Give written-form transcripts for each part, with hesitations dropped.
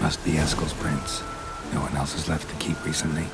Must be Eskel's prints. No one else has left the keep recently.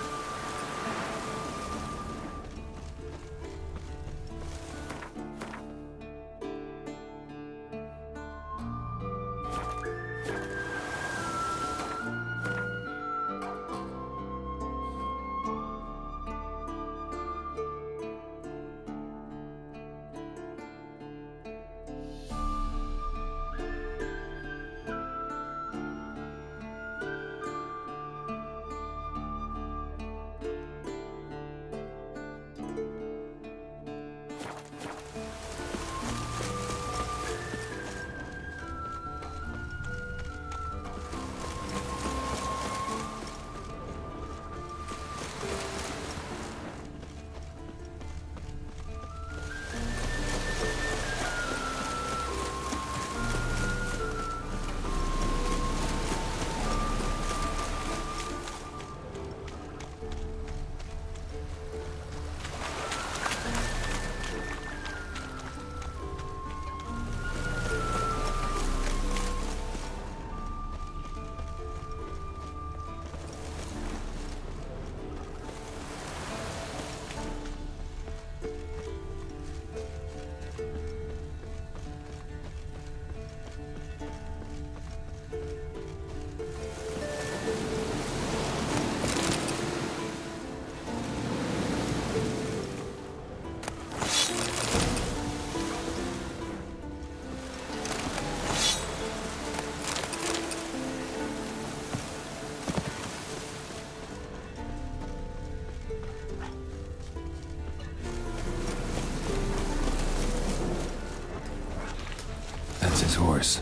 His horse.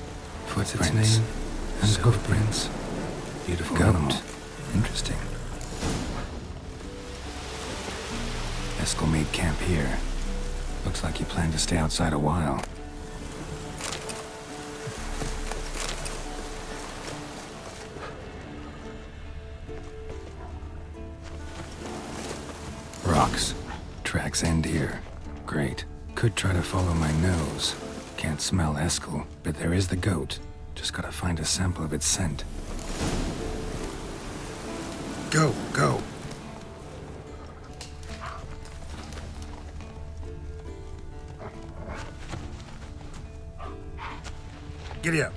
What's its name? And hoofprints. Beautiful Goat. animal. Interesting. Eskel made camp here. Looks like he planned to stay outside a while. Rocks. Tracks end here. Great. Could try to follow my nose. Can't smell Eskel, but there is the goat. Just gotta find a sample of its scent. Go, go. Giddy up.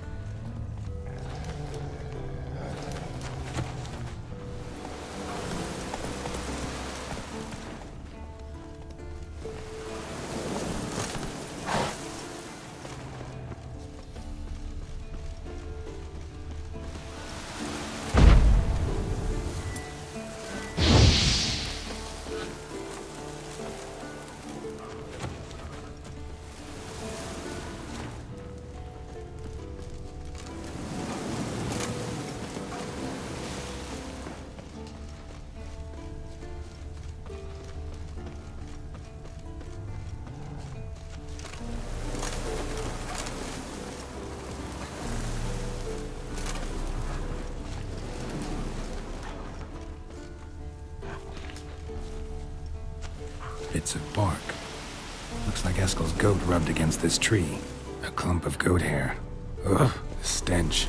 Bits of bark. Looks like Eskel's goat rubbed against this tree. A clump of goat hair. Ugh, the stench.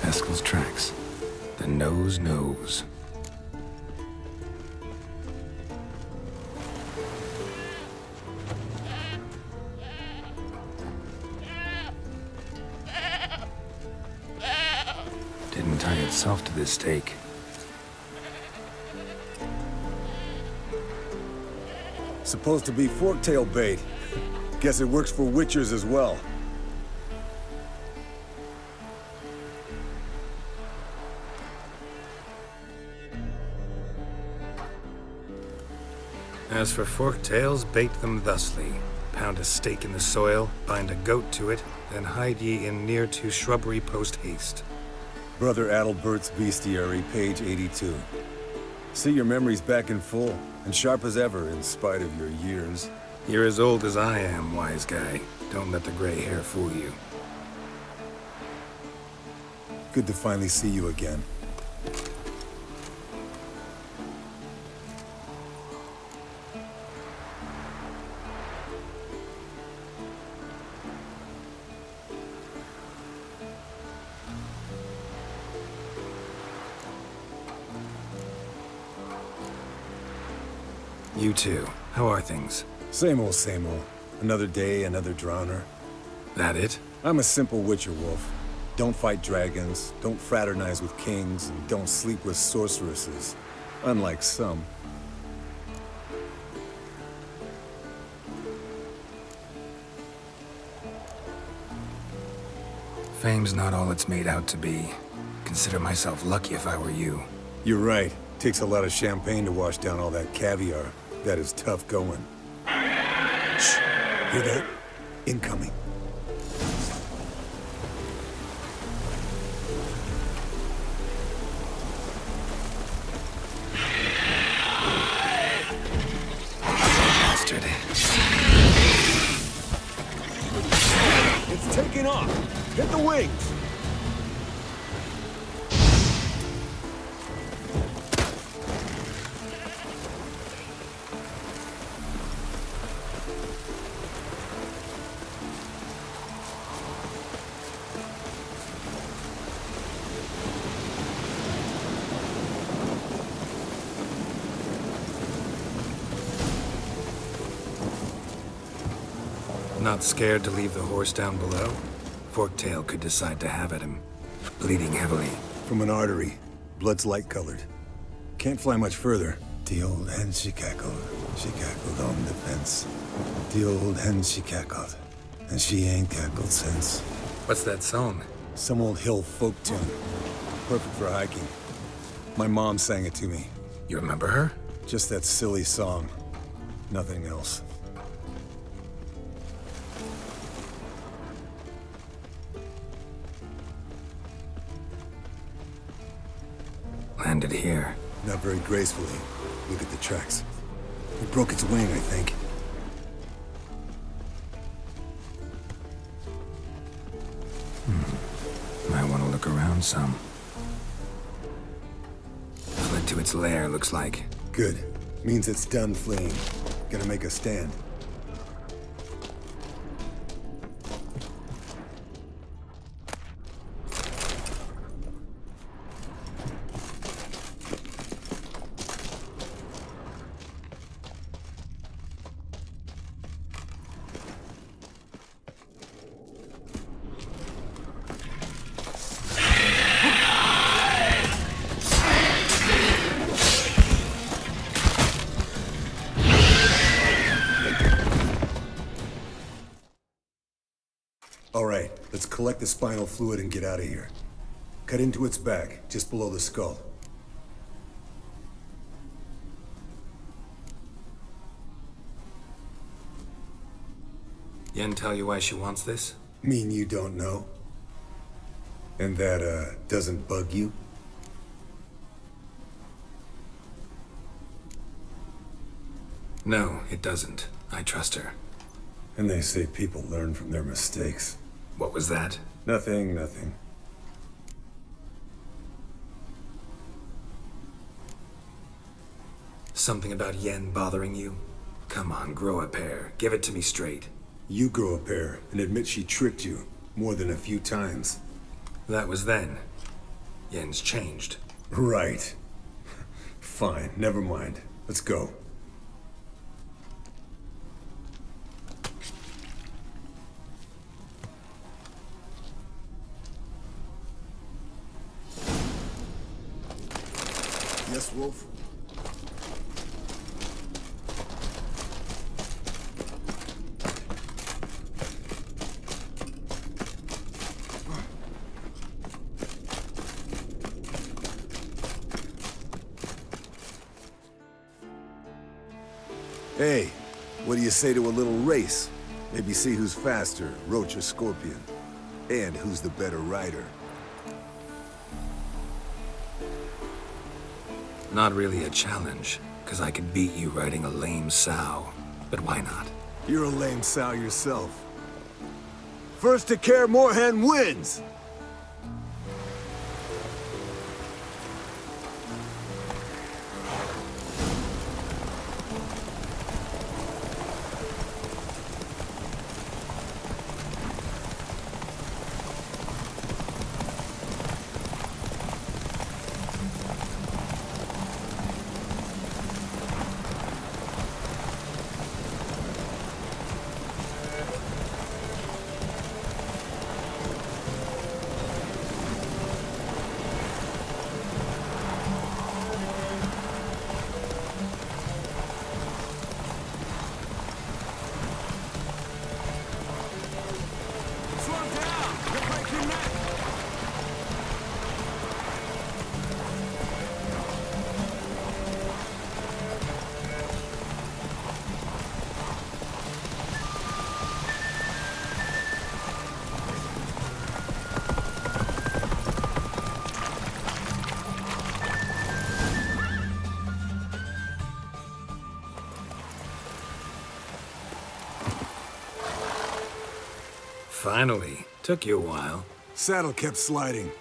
Eskel's tracks. The nose knows. Didn't tie itself to this stake. Supposed to be forktail bait. Guess it works for witchers as well. As for forktails, bait them thusly. Pound a stake in the soil, bind a goat to it, then hide ye in near to shrubbery post haste. Brother Adalbert's Bestiary, page 82. See your memories back in full, and sharp as ever in spite of your years. You're as old as I am, wise guy. Don't let the gray hair fool you. Good to finally see you again. You too. How are things? Same old, same old. Another day, another drowner. That it? I'm a simple Witcher wolf. Don't fight dragons, don't fraternize with kings, and don't sleep with sorceresses. Unlike some. Fame's not all it's made out to be. Consider myself lucky if I were you. You're right. Takes a lot of champagne to wash down all that caviar. That is tough going. Shh. Hear that? Incoming. Bastard. It's taking off! Hit the wings! Not scared to leave the horse down below? Forktail could decide to have at him. Bleeding heavily. From an artery. Blood's light-colored. Can't fly much further. The old hen she cackled on the fence. The old hen she cackled, and she ain't cackled since. What's that song? Some old hill folk tune. Perfect for hiking. My mom sang it to me. You remember her? Just that silly song. Nothing else. Landed here. Not very gracefully. Look at the tracks. It broke its wing, I think. Might want to look around some. Fled to its lair, looks like. Good. Means it's done fleeing. Gonna make a stand. All right, let's collect the spinal fluid and get out of here. Cut into its back, just below the skull. Yen tell you why she wants this? Mean you don't know? And that, doesn't bug you? No, it doesn't. I trust her. And they say people learn from their mistakes. What was that? Nothing, nothing. Something about Yen bothering you? Come on, grow a pair. Give it to me straight. You grow a pair and admit she tricked you more than a few times. That was then. Yen's changed. Right. Fine, never mind. Let's go. Yes, Wolf? Hey, what do you say to a little race? Maybe see who's faster, Roach or Scorpion. And who's the better rider. Not really a challenge, because I could beat you riding a lame sow. But why not? You're a lame sow yourself. First to Kaer Morhen wins! Finally. Took you a while. Saddle kept sliding.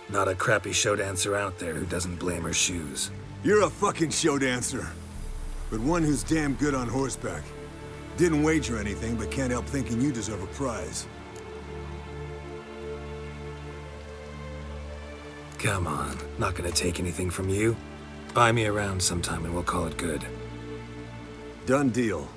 Not a crappy show dancer out there who doesn't blame her shoes. You're a fucking show dancer. But one who's damn good on horseback. Didn't wager anything, but can't help thinking you deserve a prize. Come on, not gonna take anything from you. Buy me around sometime and we'll call it good. Done deal.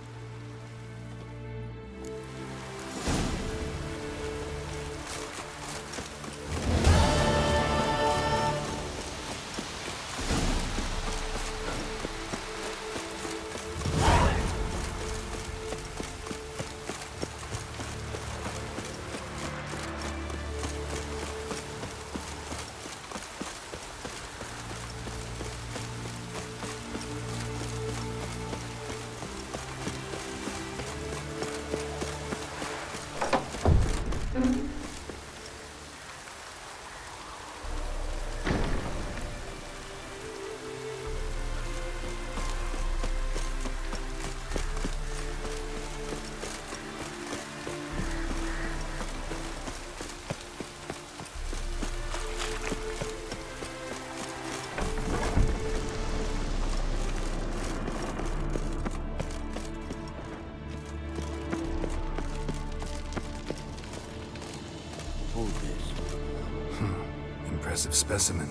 Impressive specimen.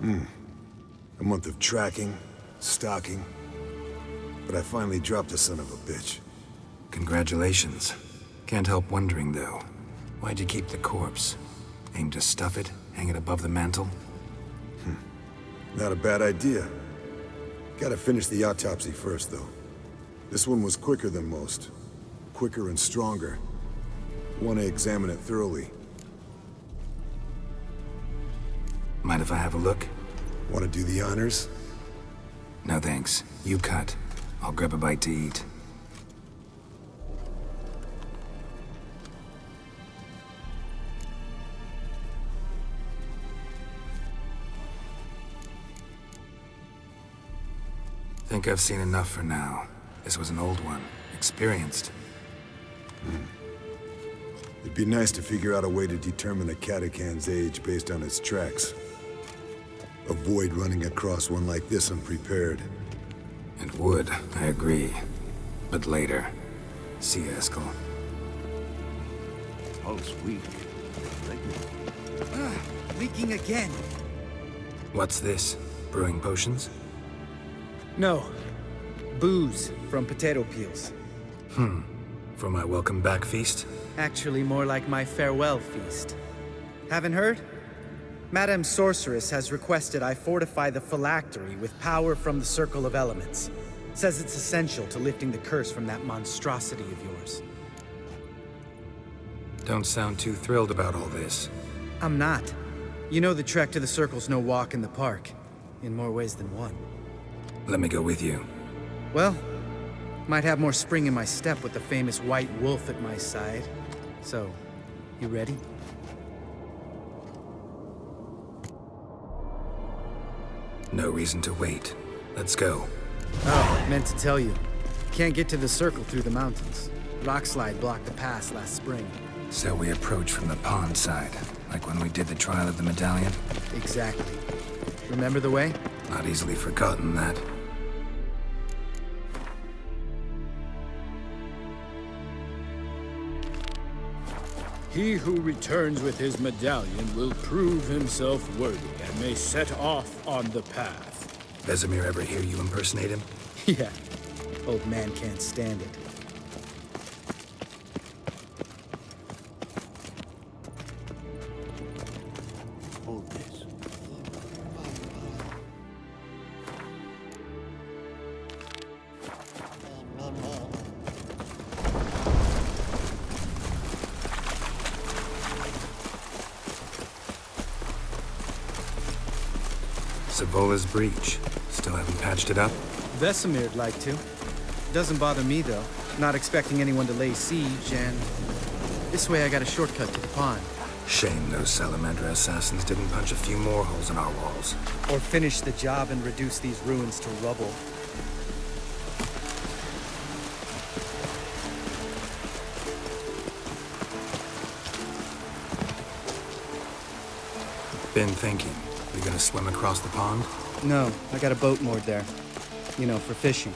A month of tracking, stalking. But I finally dropped the son of a bitch. Congratulations. Can't help wondering, though. Why'd you keep the corpse? Aim to stuff it? Hang it above the mantle? Not a bad idea. Gotta finish the autopsy first, though. This one was quicker than most. Quicker and stronger. Want to examine it thoroughly. Mind if I have a look? Want to do the honors? No thanks. You cut. I'll grab a bite to eat. Think I've seen enough for now. This was an old one. Experienced. It'd be nice to figure out a way to determine a Katakan's age based on its tracks. Avoid running across one like this unprepared. It would, I agree. But later. See you, Eskel. Pulse weak. Leaking again. What's this? Brewing potions? No. Booze from potato peels. For my welcome back feast? Actually, more like my farewell feast. Haven't heard? Madame Sorceress has requested I fortify the phylactery with power from the Circle of Elements. Says it's essential to lifting the curse from that monstrosity of yours. Don't sound too thrilled about all this. I'm not. You know the trek to the Circle's no walk in the park. In more ways than one. Let me go with you. Well, might have more spring in my step with the famous White Wolf at my side. So, you ready? No reason to wait. Let's go. Oh, meant to tell you. Can't get to the Circle through the mountains. Rockslide blocked the pass last spring. So we approach from the pond side, like when we did the trial of the medallion? Exactly. Remember the way? Not easily forgotten, that. He who returns with his medallion will prove himself worthy and may set off on the path. Vesemir ever hear you impersonate him? Yeah. Old man can't stand it. Hold this. Savola's breach. Still haven't patched it up? Vesemir'd like to. Doesn't bother me, though. Not expecting anyone to lay siege, and... this way I got a shortcut to the pond. Shame those Salamandra assassins didn't punch a few more holes in our walls. Or finish the job and reduce these ruins to rubble. Been thinking. We gonna swim across the pond? No, I got a boat moored there. You know, for fishing.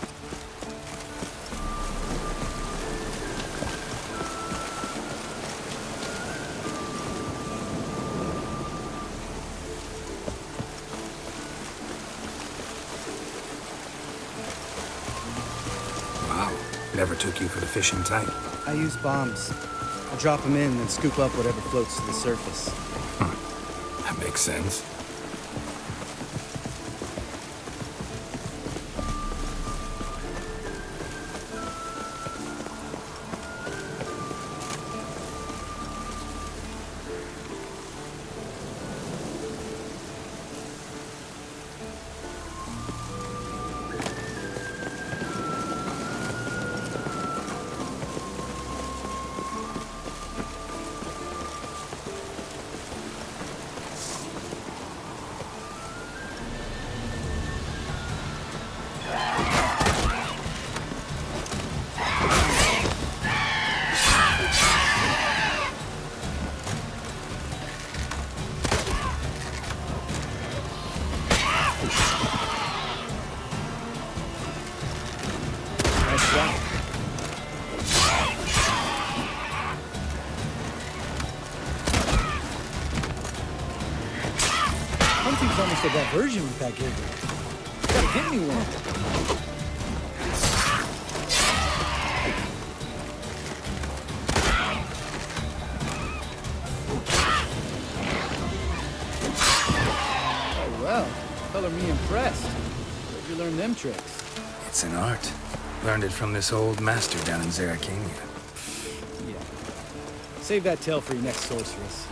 Wow. Never took you for the fishing type. I use bombs. I drop them in and scoop up whatever floats to the surface. That makes sense. Hunting's almost a diversion with that gig. Gotta get me one. Oh, well. Color me impressed. Where'd you learn them tricks? It's an art. Learned it from this old master down in Zerrikania. Yeah. Save that tale for your next sorceress.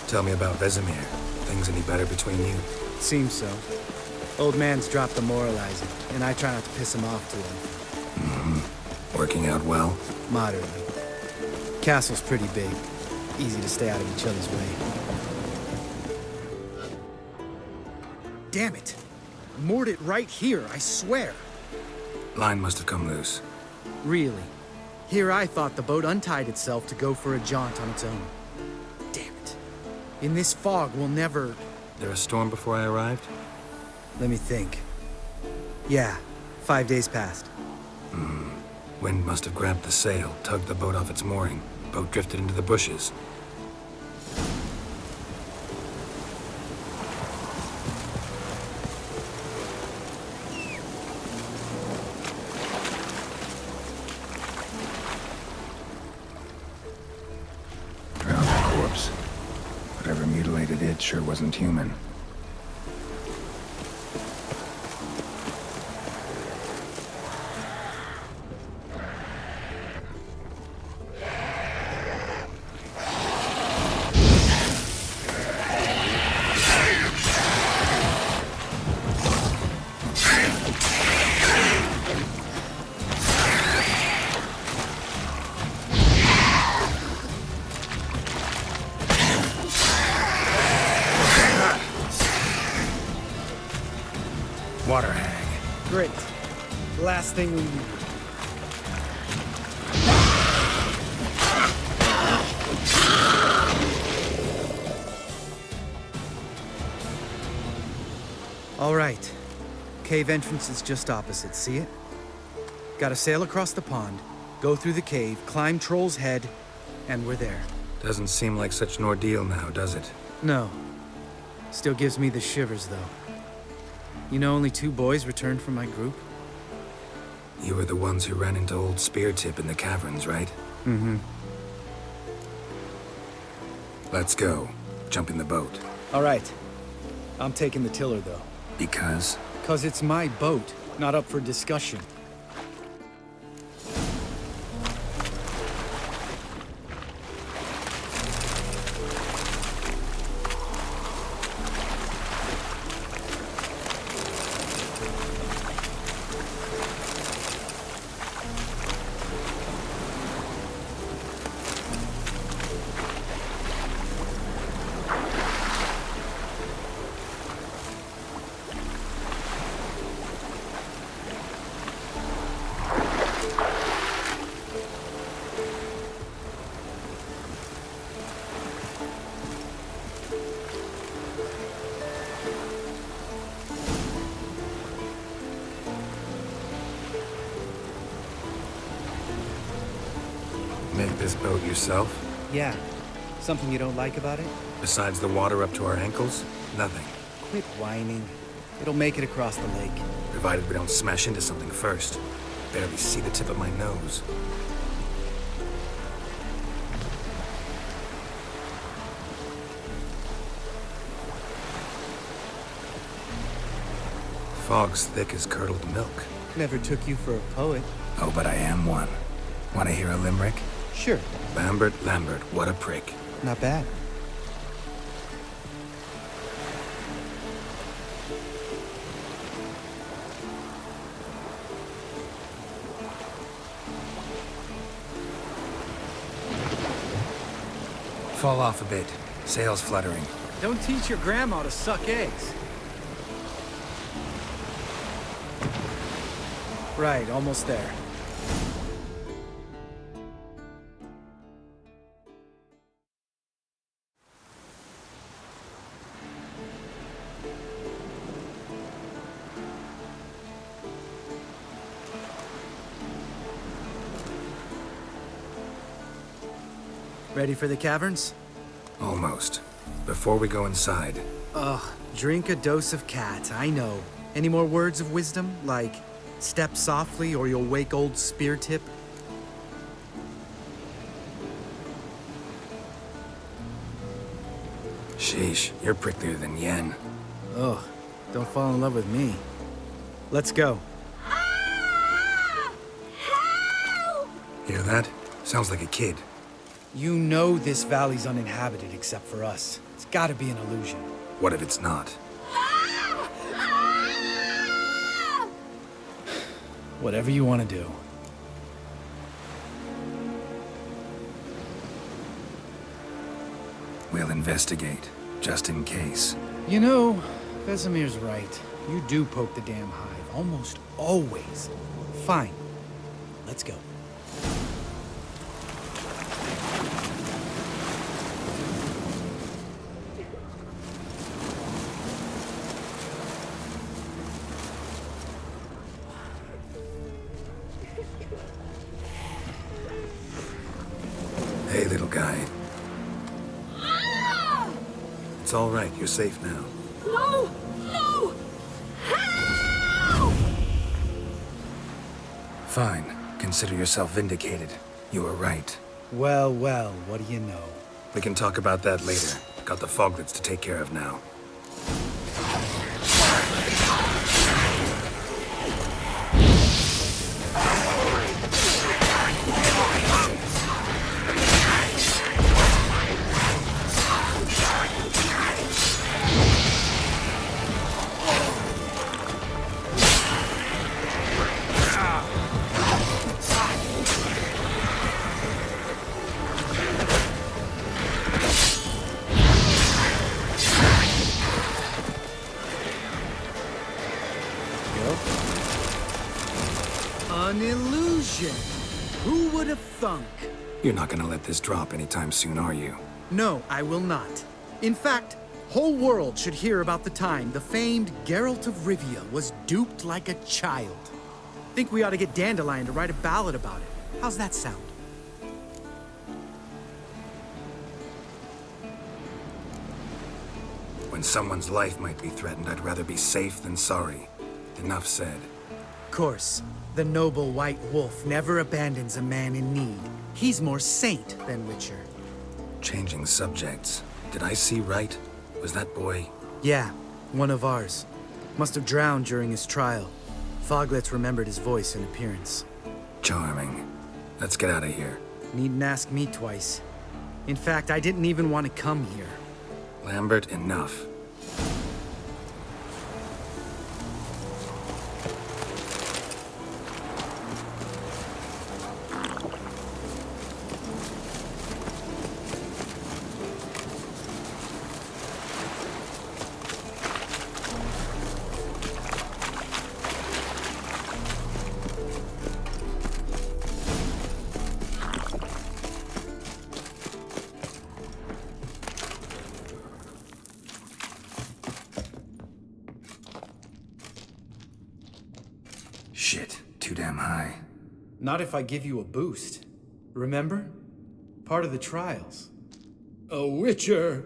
Tell me about Vesemir. Things any better between you? Seems so. Old man's dropped the moralizing, and I try not to piss him off too often. Working out well? Moderately. Castle's pretty big. Easy to stay out of each other's way. Damn it! Moored it right here, I swear! Line must have come loose. Really. Here I thought the boat untied itself to go for a jaunt on its own. Damn it. In this fog, we'll never... There a storm before I arrived? Let me think. Yeah, 5 days passed. Wind must have grabbed the sail, tugged the boat off its mooring. Boat drifted into the bushes. Drowned the corpse. Whatever mutilated it sure wasn't human. Water hag. Great. Last thing we need. All right. Cave entrance is just opposite, see it? Gotta sail across the pond, go through the cave, climb Troll's Head, and we're there. Doesn't seem like such an ordeal now, does it? No. Still gives me the shivers, though. You know, only 2 boys returned from my group? You were the ones who ran into old Speartip in the caverns, right? Mm-hmm. Let's go. Jump in the boat. All right. I'm taking the tiller, though. Because? 'Cause it's my boat, Not up for discussion. Make this boat yourself? Yeah. Something you don't like about it? Besides the water up to our ankles? Nothing. Quit whining. It'll make it across the lake. Provided we don't smash into something first. Barely see the tip of my nose. Fog's thick as curdled milk. Never took you for a poet. Oh, but I am one. Want to hear a limerick? Sure. Lambert, what a prick. Not bad. Fall off a bit. Sails fluttering. Don't teach your grandma to suck eggs. Right, almost there. Ready for the caverns? Almost. Before we go inside, Ugh, drink a dose of cat, I know. Any more words of wisdom, like step softly or you'll wake old Spear Tip? sheesh, you're pricklier than Yen. Ugh, don't fall in love with me. Let's go. Hear that? Sounds like a kid. You know this valley's uninhabited except for us. It's gotta be an illusion. What if it's not? Whatever you want to do. We'll investigate, just in case. You know, Vesemir's right. You do poke the damn hive, almost always. Fine. Let's go. Hey, little guy. It's all right. You're safe now. No! No! Help! Fine. Consider yourself vindicated. You were right. Well, well, what do you know? We can talk about that later. Got the foglets to take care of now. An illusion! Who would have thunk? You're not gonna let this drop anytime soon, are you? No, I will not. In fact, whole world should hear about the time the famed Geralt of Rivia was duped like a child. Think we ought to get Dandelion to write a ballad about it. How's that sound? When someone's life might be threatened, I'd rather be safe than sorry. Enough said. Of course, the noble white wolf never abandons a man in need. He's more saint than Witcher. Changing subjects. Did I see right? Was that boy? Yeah, one of ours. Must have drowned during his trial. Foglets remembered his voice and appearance. Charming. Let's get out of here. Needn't ask me twice. In fact, I didn't even want to come here. Lambert, enough. Shit, too damn high. Not if I give you a boost. Remember? Part of the trials. A witcher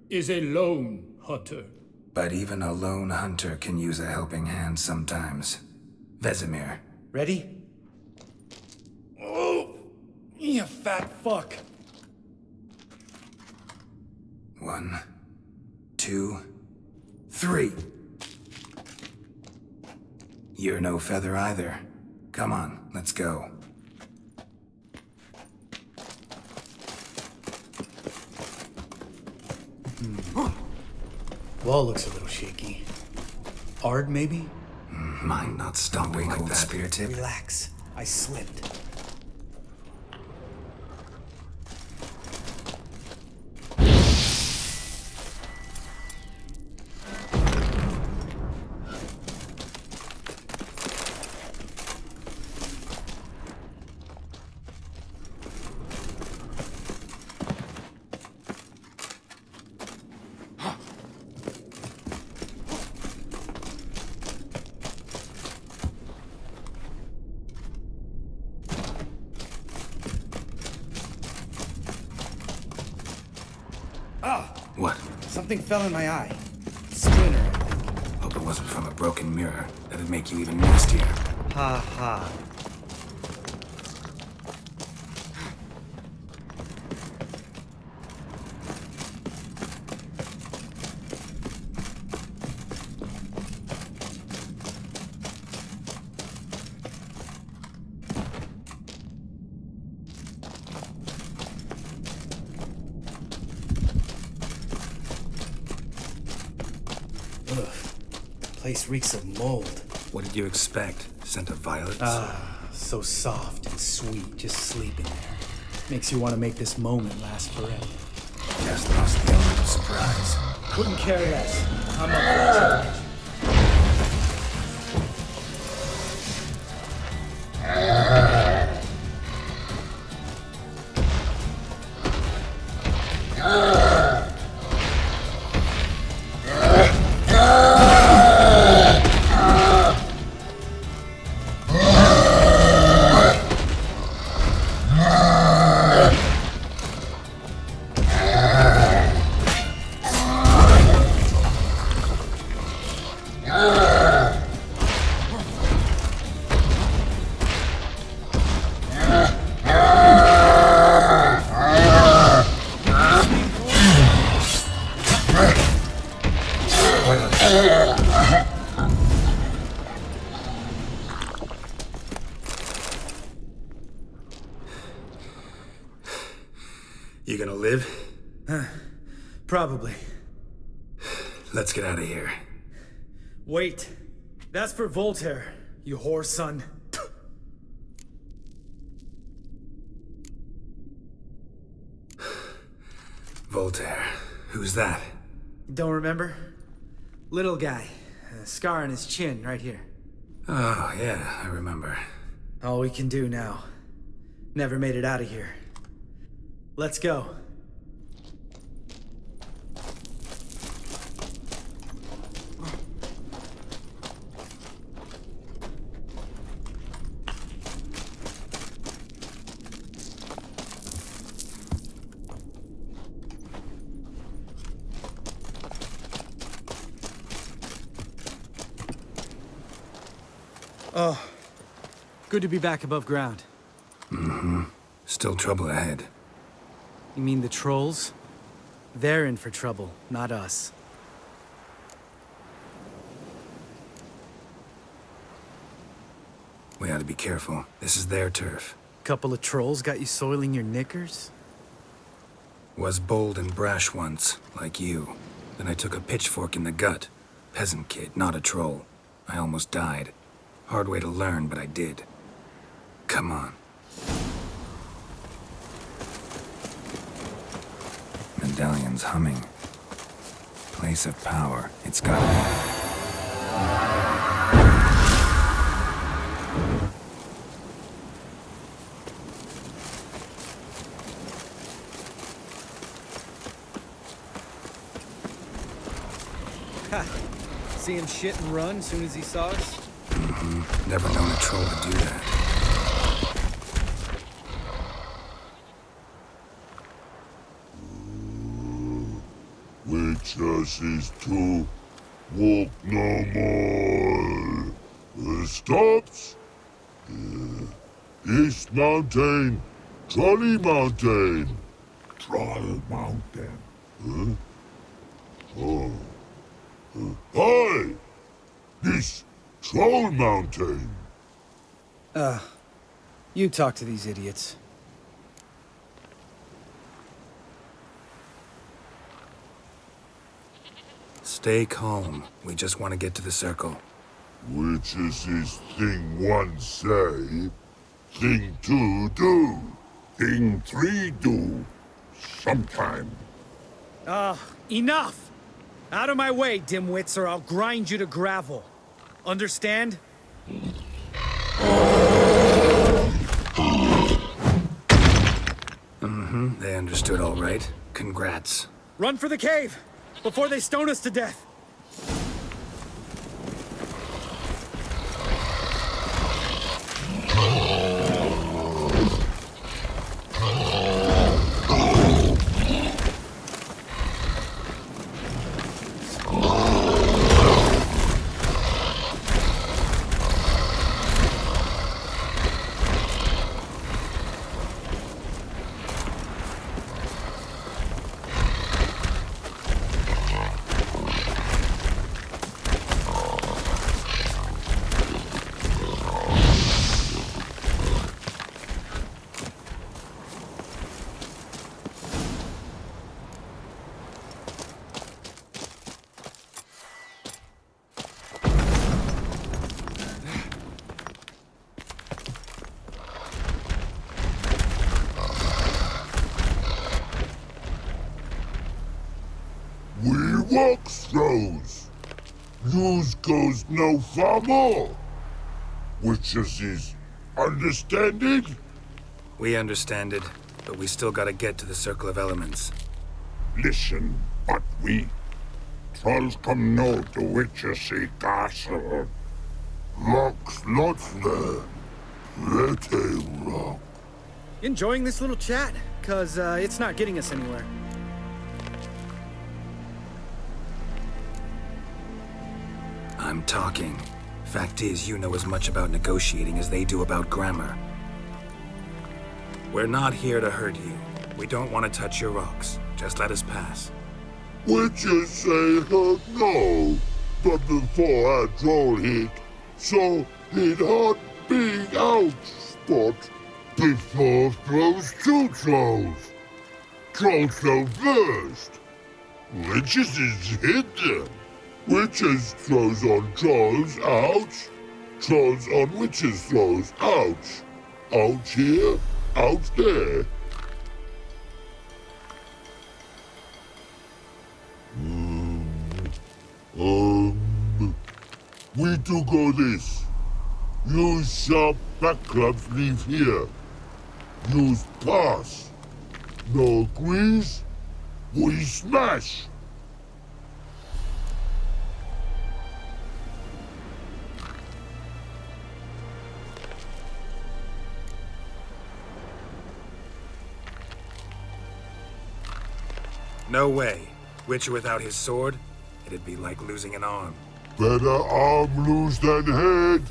is a lone hunter. But even a lone hunter can use a helping hand sometimes. Vesemir. Ready? Oh! You fat fuck! 1, 2, 3. You're no feather either. Come on, let's go. Wall looks a little shaky. Ard, maybe? Mind not stomping like that, spear tip. Relax. I slipped. What? Something fell in my eye. Splinter, I think. Hope it wasn't from a broken mirror. That'd make you even nastier. Ha ha. Ugh. Place reeks of mold. What did you expect? Scent of violets? So soft and sweet, just sleeping there. Makes you want to make this moment last forever. Just lost the element of surprise. Couldn't care less. I'm up for a challenge. You gonna live? Probably. Let's get out of here. Wait. That's for Voltaire, you whore son. Voltaire. Who's that? Don't remember? Little guy. A scar on his chin, right here. Oh, yeah, I remember. All we can do now. Never made it out of here. Let's go. Oh, good to be back above ground. Still trouble ahead. You mean the trolls? They're in for trouble, not us. We ought to be careful. This is their turf. Couple of trolls got you soiling your knickers? Was bold and brash once, like you. Then I took a pitchfork in the gut. Peasant kid, not a troll. I almost died. Hard way to learn, but I did. Come on. Medallion's humming. Place of power. It's gotta be. See him shit and run as soon as he saw us? Never known a troll to do that. Witches is to walk no more. Stops. East Mountain, Trolley Mountain. Troll Mountain. Huh? Oh. Hi! This Troll Mountain. You talk to these idiots. Stay calm. We just want to get to the circle. Witches is thing one say, thing two do, thing three do, sometime. Enough! Out of my way, dimwits, or I'll grind you to gravel. Understand? They understood all right. Congrats. Run for the cave! Before they stone us to death! We walk throws. News goes no far more. Witches is understanding? We understand it, but we still gotta get to the Circle of Elements. Listen, but we trolls come no to Witches castle. Rocks lots there. Pretty rock. Enjoying this little chat? Cause, it's not getting us anywhere. I'm talking. Fact is, you know as much about negotiating as they do about grammar. We're not here to hurt you. We don't want to touch your rocks. Just let us pass. Witches say hurt no, but before our troll hit, so it hard being out spot before throws two trolls. Trolls go first. Witches is hit them. Witches throws on trolls, ouch. Trolls on witches throws, ouch. Out here, out there. We do go this. Use sharp back clubs leave here. Use pass. No agrees? We smash. No way. Witcher without his sword? It'd be like losing an arm. Better arm lose than head.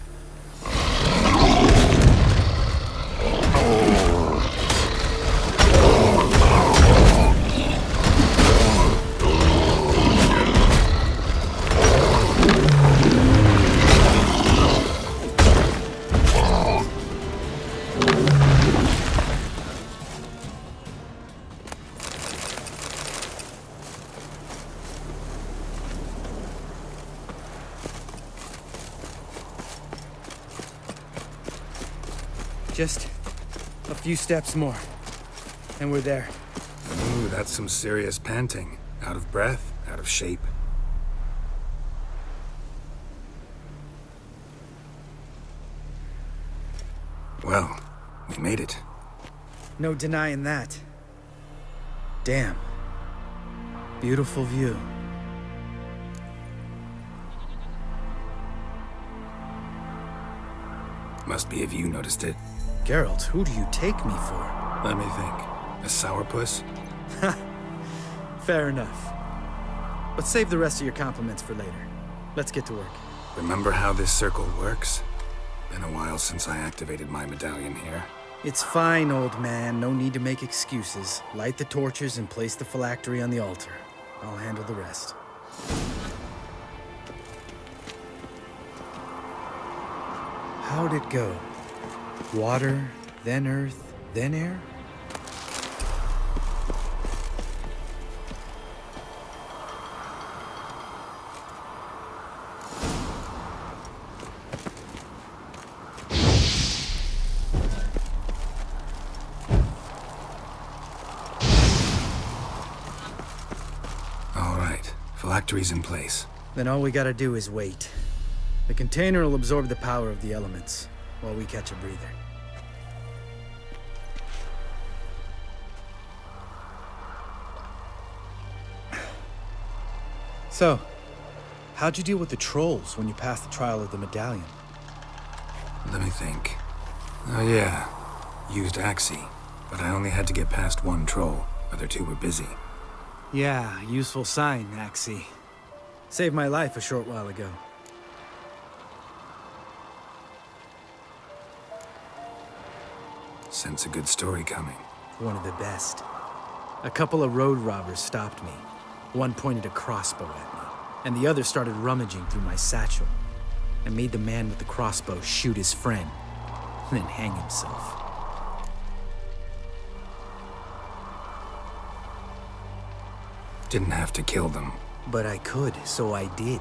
Just a few steps more, and we're there. Ooh, that's some serious panting. Out of breath, out of shape. Well, we made it. No denying that. Damn. Beautiful view. Must be if you noticed it. Geralt, who do you take me for? Let me think. A sourpuss? Fair enough. But save the rest of your compliments for later. Let's get to work. Remember how this circle works? Been a while since I activated my medallion here. It's fine, old man. No need to make excuses. Light the torches and place the phylactery on the altar. I'll handle the rest. How'd it go? Water, then earth, then air? All right, phylactery's in place. Then all we gotta do is wait. The container will absorb the power of the elements, while we catch a breather. So, how'd you deal with the trolls when you passed the trial of the medallion? Let me think. Oh yeah, used Axii, but I only had to get past one troll. Other two were busy. Yeah, useful sign, Axii. Saved my life a short while ago. Sense a good story coming. One of the best. A couple of road robbers stopped me. One pointed a crossbow at me, and the other started rummaging through my satchel. I made the man with the crossbow shoot his friend, then hang himself. Didn't have to kill them. But I could, so I did.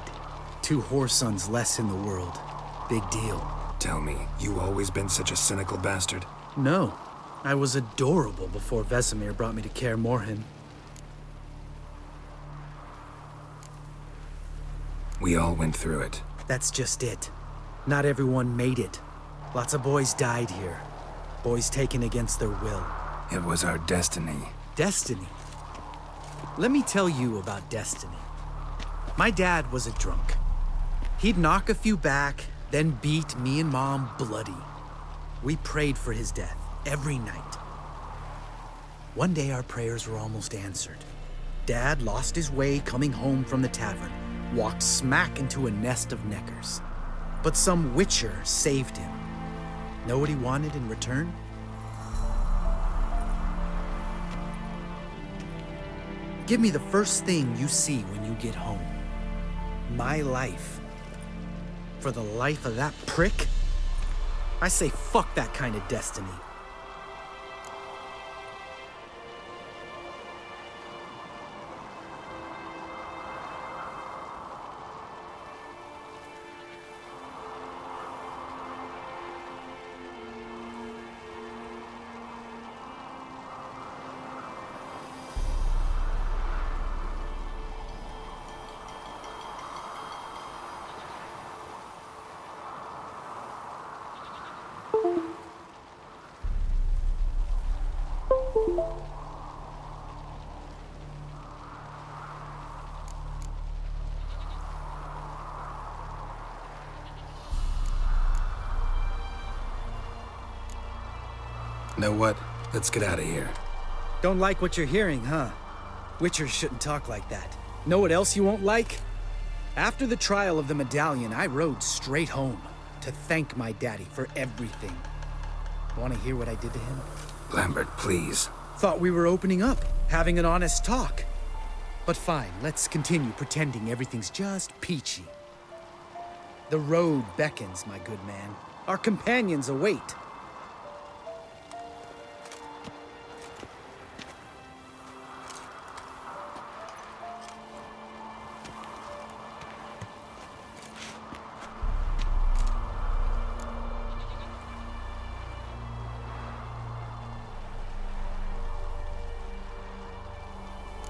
2 whoresons less in the world. Big deal. Tell me, you always been such a cynical bastard? No, I was adorable before Vesemir brought me to Kaer Morhen. We all went through it. That's just it. Not everyone made it. Lots of boys died here. Boys taken against their will. It was our destiny. Destiny? Let me tell you about destiny. My dad was a drunk. He'd knock a few back, then beat me and Mom bloody. We prayed for his death every night. One day our prayers were almost answered. Dad lost his way coming home from the tavern, walked smack into a nest of neckers. But some witcher saved him. Know what he wanted in return? Give me the first thing you see when you get home. My life. For the life of that prick? I say fuck that kind of destiny. Know what? Let's get out of here. Don't like what you're hearing, huh? Witchers shouldn't talk like that. Know what else you won't like? After the trial of the medallion, I rode straight home to thank my daddy for everything. Want to hear what I did to him? Lambert, please. Thought we were opening up, having an honest talk. But fine, let's continue pretending everything's just peachy. The road beckons, my good man. Our companions await.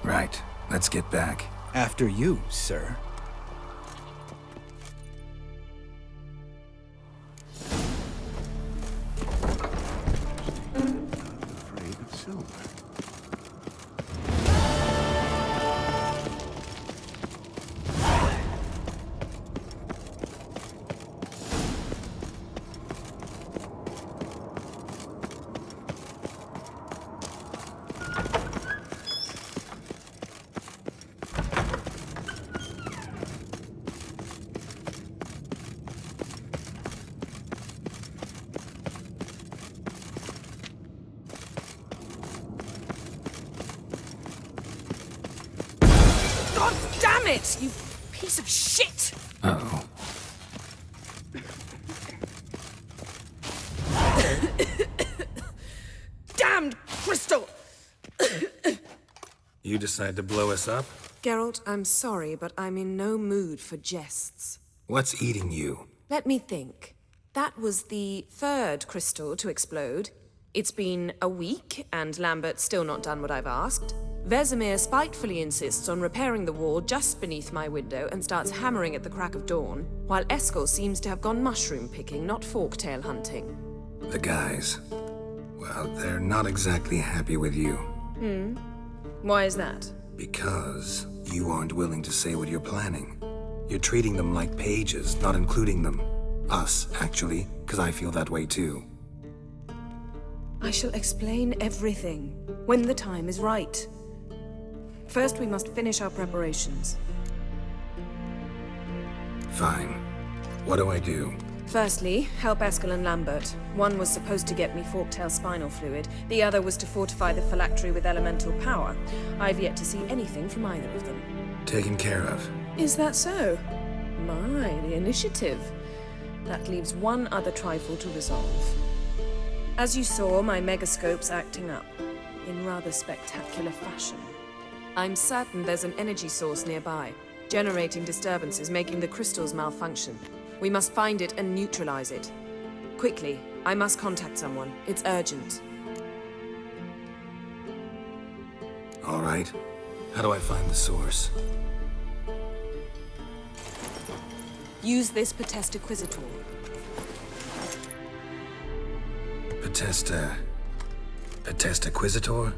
Right. Let's get back. After you, sir. Afraid of silver. God damn it, you piece of shit! Uh-oh. Damned crystal! You decide to blow us up? Geralt, I'm sorry, but I'm in no mood for jests. What's eating you? Let me think. That was the third crystal to explode. It's been a week, and Lambert's still not done what I've asked. Vesemir spitefully insists on repairing the wall just beneath my window and starts hammering at the crack of dawn, while Eskel seems to have gone mushroom picking, not forktail hunting. The guys. Well, they're not exactly happy with you. Why is that? Because you aren't willing to say what you're planning. You're treating them like pages, not including them. Us, actually, because I feel that way too. I shall explain everything when the time is right. First, we must finish our preparations. Fine. What do I do? Firstly, help Eskel and Lambert. One was supposed to get me forktail spinal fluid, the other was to fortify the phylactery with elemental power. I've yet to see anything from either of them. Taken care of. Is that so? My, the initiative. That leaves one other trifle to resolve. As you saw, my megascope's acting up, in rather spectacular fashion. I'm certain there's an energy source nearby, generating disturbances, making the crystals malfunction. We must find it and neutralize it. Quickly, I must contact someone. It's urgent. All right. How do I find the source? Use this Potesta Quisitor. Potesta Quisitor?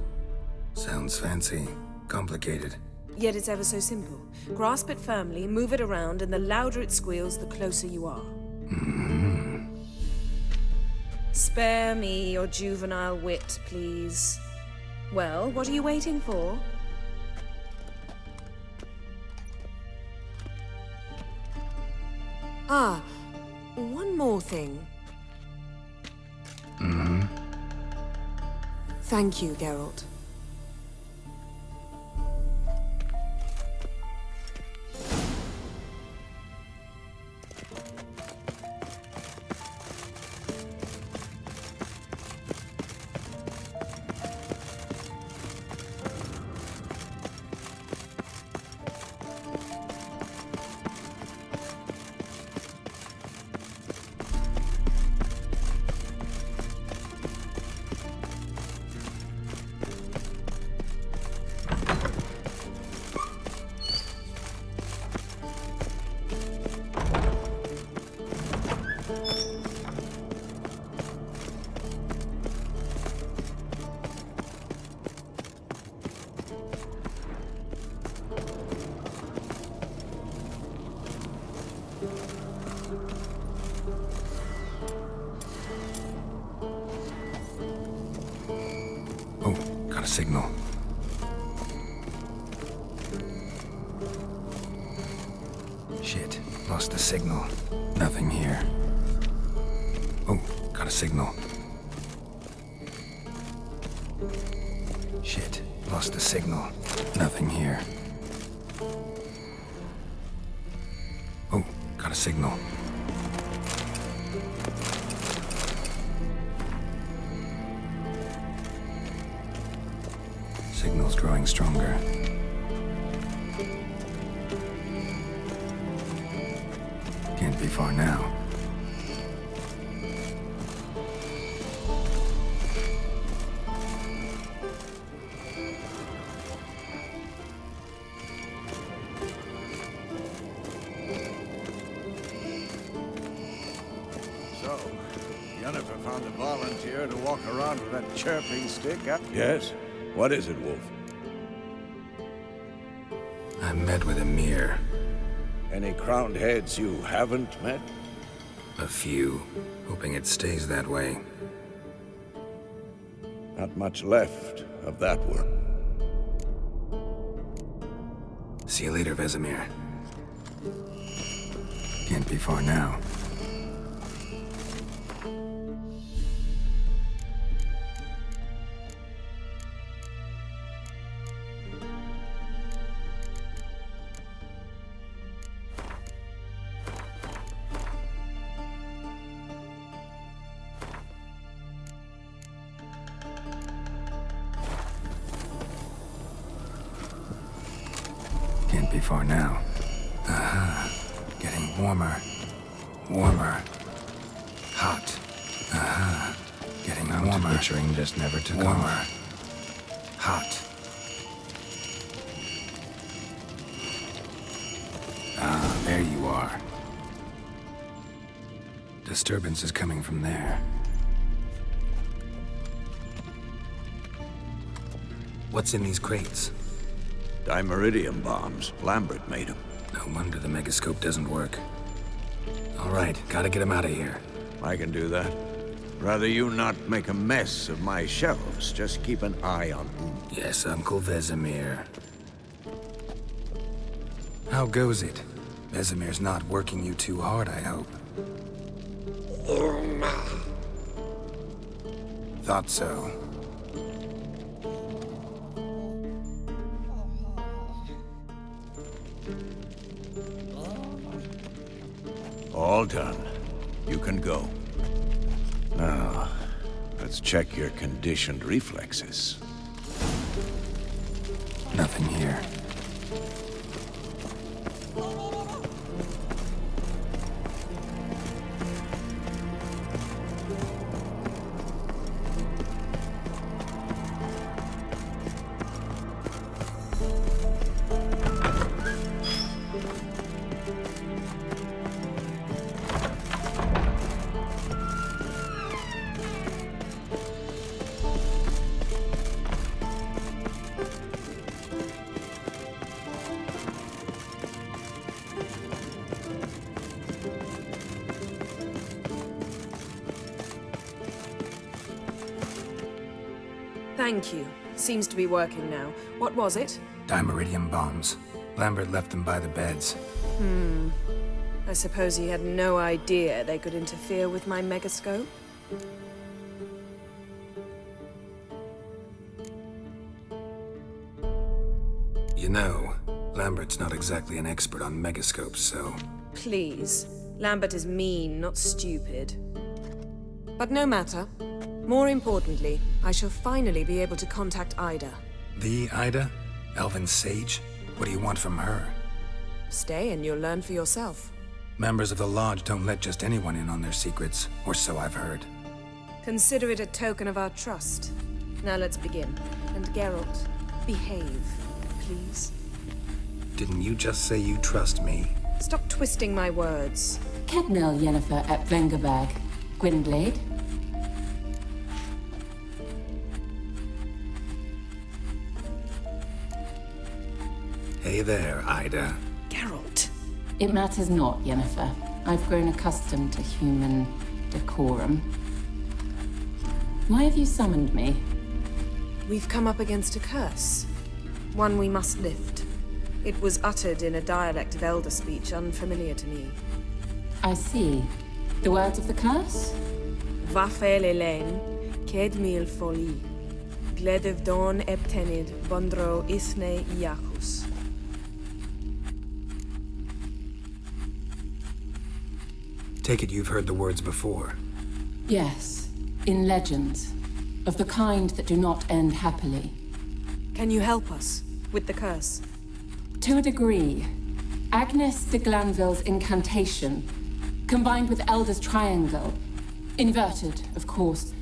Sounds fancy. Complicated. Yet it's ever so simple. Grasp it firmly, move it around, and the louder it squeals, the closer you are. Spare me your juvenile wit, please. Well, what are you waiting for? Ah, one more thing. Thank you, Geralt. Oh, got a signal. Shit, lost the signal. Nothing here. Oh, got a signal. Shit, lost the signal. Nothing here. Oh, got a signal. Signal's growing stronger. Can't be far now. volunteer to walk around with that chirping stick, huh? Yes? What is it, Wolf? I met with Emir. Any crowned heads you haven't met? A few. Hoping it stays that way. Not much left of that work. See you later, Vesemir. Can't be far now. Can't be far now. Aha. Getting warmer. Warmer. Hot. Aha. Getting warmer. Picturing this never to Warmer. come. Hot. Ah, there you are. Disturbance is coming from there. What's in these crates? Dimeridium bombs. Lambert made them. No wonder the megascope doesn't work. All right, gotta get him out of here. I can do that. Rather you not make a mess of my shelves. Just keep an eye on them. Yes, Uncle Vesemir. How goes it? Vesemir's not working you too hard, I hope. Thought so. All done. You can go. Now, let's check your conditioned reflexes. Nothing here. Thank you. Seems to be working now. What was it? Dimeridium bombs. Lambert left them by the beds. I suppose he had no idea they could interfere with my megascope? You know, Lambert's not exactly an expert on megascopes, so... Please. Lambert is mean, not stupid. But no matter. More importantly, I shall finally be able to contact Ida. The Ida? Elven Sage? What do you want from her? Stay and you'll learn for yourself. Members of the Lodge don't let just anyone in on their secrets, or so I've heard. Consider it a token of our trust. Now let's begin. And Geralt, behave, please. Didn't you just say you trust me? Stop twisting my words. Kednel Yennefer at Vengerberg. Gwynblade. Hey there, Ida. Geralt. It matters not, Yennefer. I've grown accustomed to human decorum. Why have you summoned me? We've come up against a curse. One we must lift. It was uttered in a dialect of Elder speech unfamiliar to me. I see. The words of the curse? Vafel Elaine, Ked mil foli. Gledev don ebtenid bondro isne iacus. Take it you've heard the words before. Yes. In legends. Of the kind that do not end happily. Can you help us with the curse? To a degree. Agnes de Glanville's incantation, combined with Elder's triangle, inverted, of course.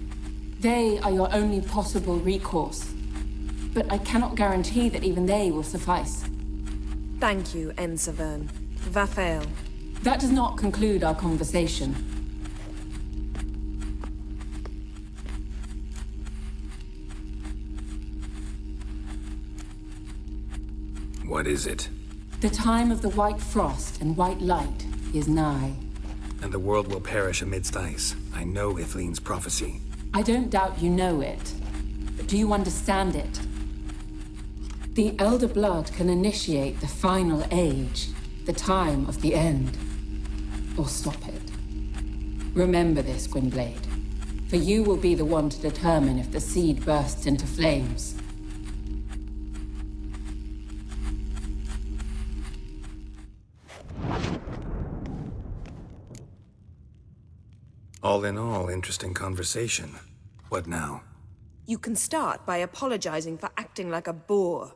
They are your only possible recourse. But I cannot guarantee that even they will suffice. Thank you, Ensavern. Vafel. That does not conclude our conversation. What is it? The time of the white frost and white light is nigh. And the world will perish amidst ice. I know Ithleen's prophecy. I don't doubt you know it, but do you understand it? The Elder Blood can initiate the final age, the time of the end, or stop it. Remember this, Gwynblade, for you will be the one to determine if the seed bursts into flames. All in all, interesting conversation. What now? You can start by apologizing for acting like a boor,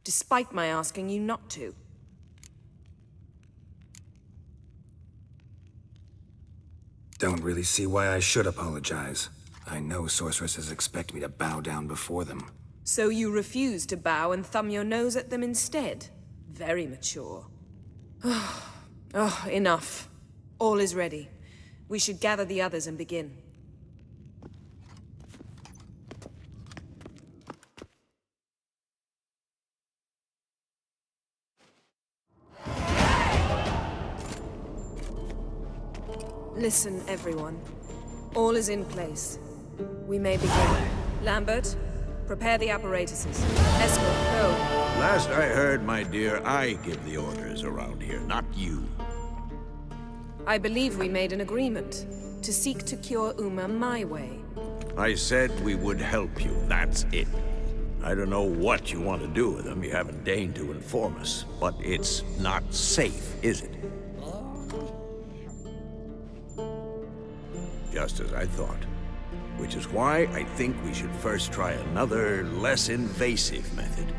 despite my asking you not to. Don't really see why I should apologize. I know sorceresses expect me to bow down before them. So you refuse to bow and thumb your nose at them instead? Very mature. Oh, enough. All is ready. We should gather the others and begin. Listen, everyone. All is in place. We may begin. Lambert, prepare the apparatuses. Escort, go. Last I heard, my dear, I give the orders around here, not you. I believe we made an agreement to seek to cure Uma my way. I said we would help you, that's it. I don't know what you want to do with them, you haven't deigned to inform us, but it's not safe, is it? Just as I thought. Which is why I think we should first try another, less invasive method.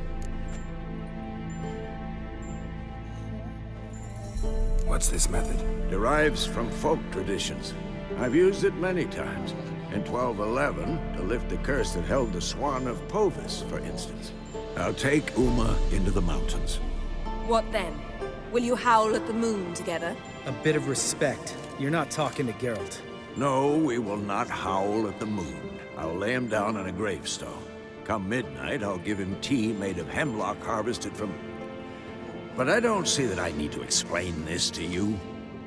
What's this method? Derives from folk traditions. I've used it many times. In 1211, to lift the curse that held the Swan of Povis, for instance. I'll take Uma into the mountains. What then? Will you howl at the moon together? A bit of respect. You're not talking to Geralt. No, we will not howl at the moon. I'll lay him down on a gravestone. Come midnight, I'll give him tea made of hemlock harvested from... But I don't see that I need to explain this to you.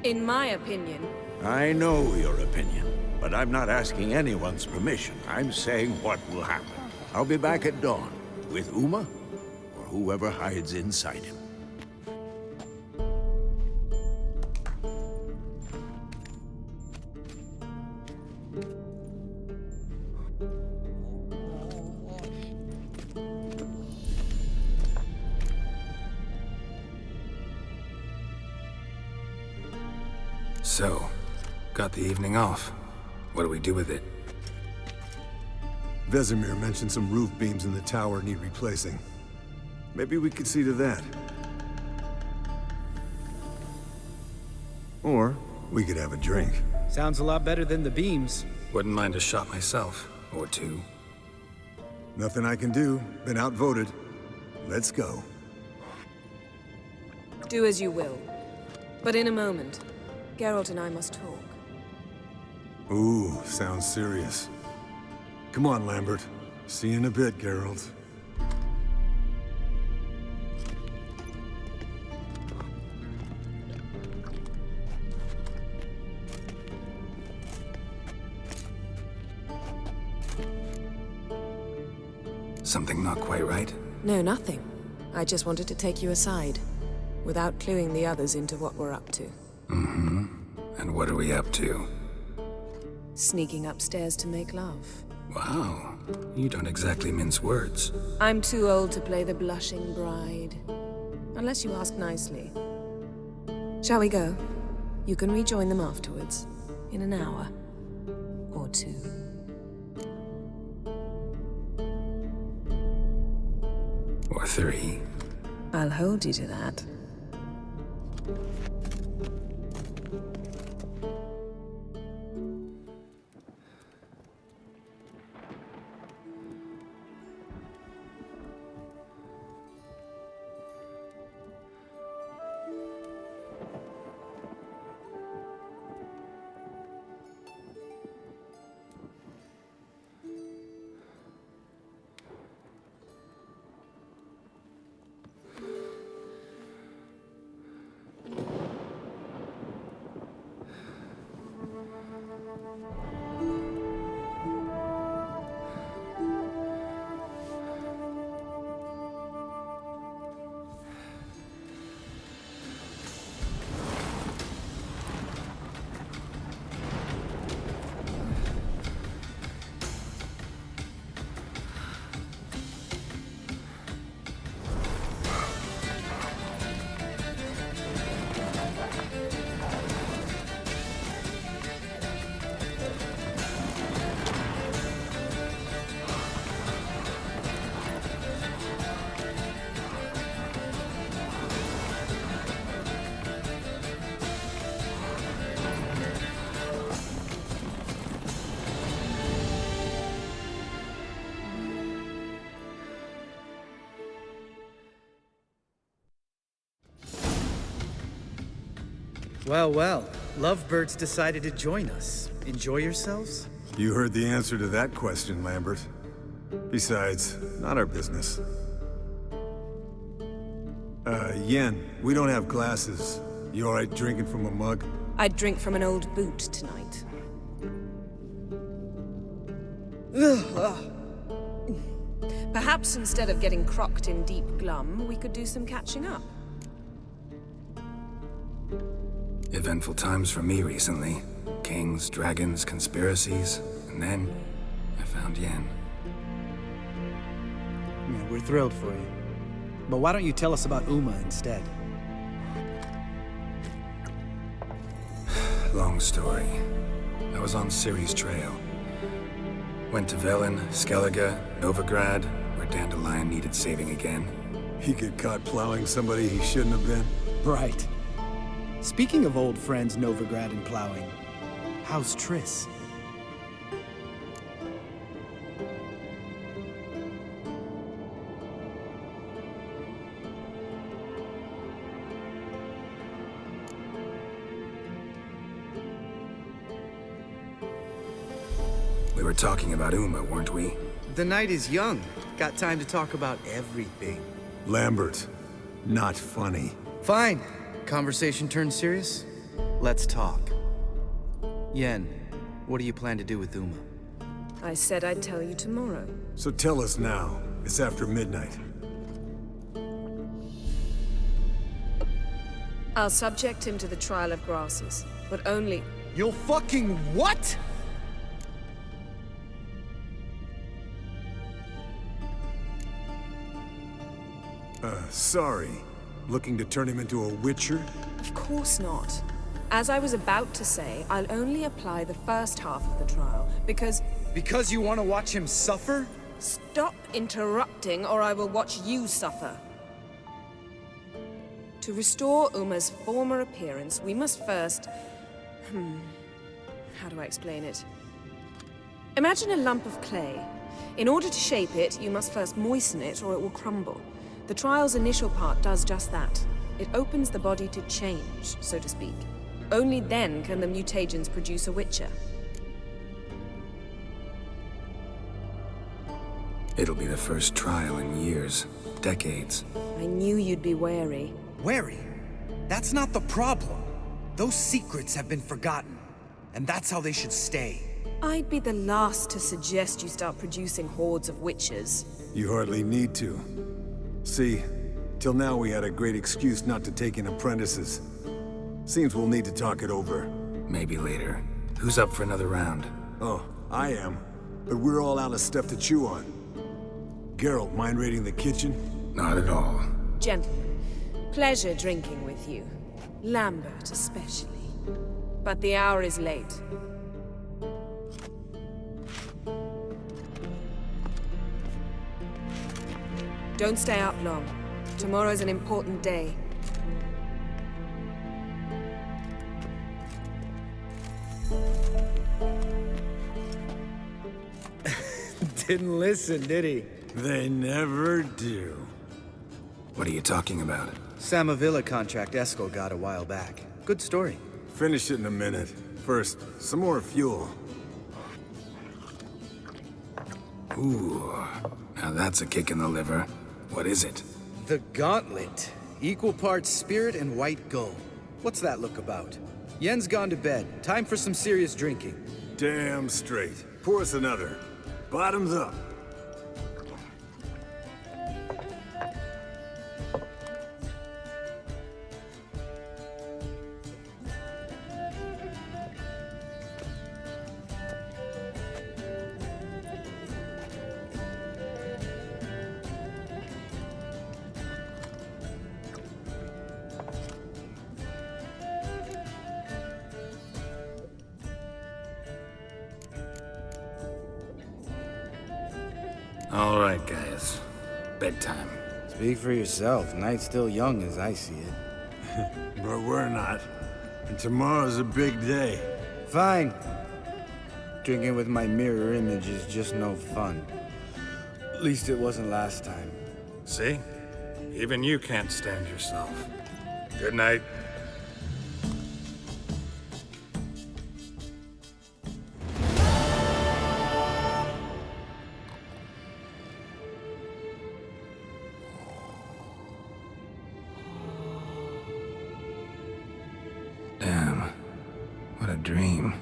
In my opinion... I know your opinion, but I'm not asking anyone's permission. I'm saying what will happen. I'll be back at dawn, with Uma, or whoever hides inside him. So, got the evening off. What do we do with it? Vesemir mentioned some roof beams in the tower need replacing. Maybe we could see to that. Or we could have a drink. Sounds a lot better than the beams. Wouldn't mind a shot myself, or two. Nothing I can do. Been outvoted. Let's go. Do as you will. But in a moment, Geralt and I must talk. Ooh, sounds serious. Come on, Lambert. See you in a bit, Geralt. Something not quite right? No, nothing. I just wanted to take you aside, without cluing the others into what we're up to. Mm-hmm. And what are we up to? Sneaking upstairs to make love. Wow. You don't exactly mince words. I'm too old to play the blushing bride. Unless you ask nicely. Shall we go? You can rejoin them afterwards. In an hour. Or two. Or three. I'll hold you to that. Well, well. Lovebirds decided to join us. Enjoy yourselves? You heard the answer to that question, Lambert. Besides, not our business. Yen, we don't have glasses. You alright drinking from a mug? I'd drink from an old boot tonight. Perhaps instead of getting crocked in deep glum, we could do some catching up. Eventful times for me recently. Kings, dragons, conspiracies, and then I found Yen. Yeah, we're thrilled for you. But why don't you tell us about Uma instead? Long story. I was on Ciri's trail. Went to Velen, Skellige, Novigrad, where Dandelion needed saving again. He get caught plowing somebody he shouldn't have been? Right. Speaking of old friends Novigrad and plowing, how's Triss? We were talking about Uma, weren't we? The night is young. Got time to talk about everything. Lambert, not funny. Fine. Conversation turned serious? Let's talk. Yen, what do you plan to do with Uma? I said I'd tell you tomorrow. So tell us now. It's after midnight. I'll subject him to the trial of grasses, but only... You'll fucking what? Sorry. Looking to turn him into a witcher? Of course not. As I was about to say, I'll only apply the first half of the trial, because... Because you want to watch him suffer? Stop interrupting, or I will watch you suffer. To restore Uma's former appearance, we must first... How do I explain it? Imagine a lump of clay. In order to shape it, you must first moisten it, or it will crumble. The trial's initial part does just that. It opens the body to change, so to speak. Only then can the mutagens produce a witcher. It'll be the first trial in years, decades. I knew you'd be wary. Wary? That's not the problem. Those secrets have been forgotten, and that's how they should stay. I'd be the last to suggest you start producing hordes of witches. You hardly need to. See, till now we had a great excuse not to take in apprentices. Seems we'll need to talk it over. Maybe later. Who's up for another round? Oh, I am. But we're all out of stuff to chew on. Geralt, mind raiding the kitchen? Not at all. Gentlemen, pleasure drinking with you. Lambert especially. But the hour is late. Don't stay up long. Tomorrow's an important day. Didn't listen, did he? They never do. What are you talking about? Samavilla contract Eskel got a while back. Good story. Finish it in a minute. First, some more fuel. Ooh, now that's a kick in the liver. What is it? The Gauntlet. Equal parts spirit and white gold. What's that look about? Yen's gone to bed. Time for some serious drinking. Damn straight. Pour us another. Bottoms up. All right, guys. Bedtime. Speak for yourself. Night's still young as I see it. But we're not. And tomorrow's a big day. Fine. Drinking with my mirror image is just no fun. At least it wasn't last time. See? Even you can't stand yourself. Good night. Damn. What a dream.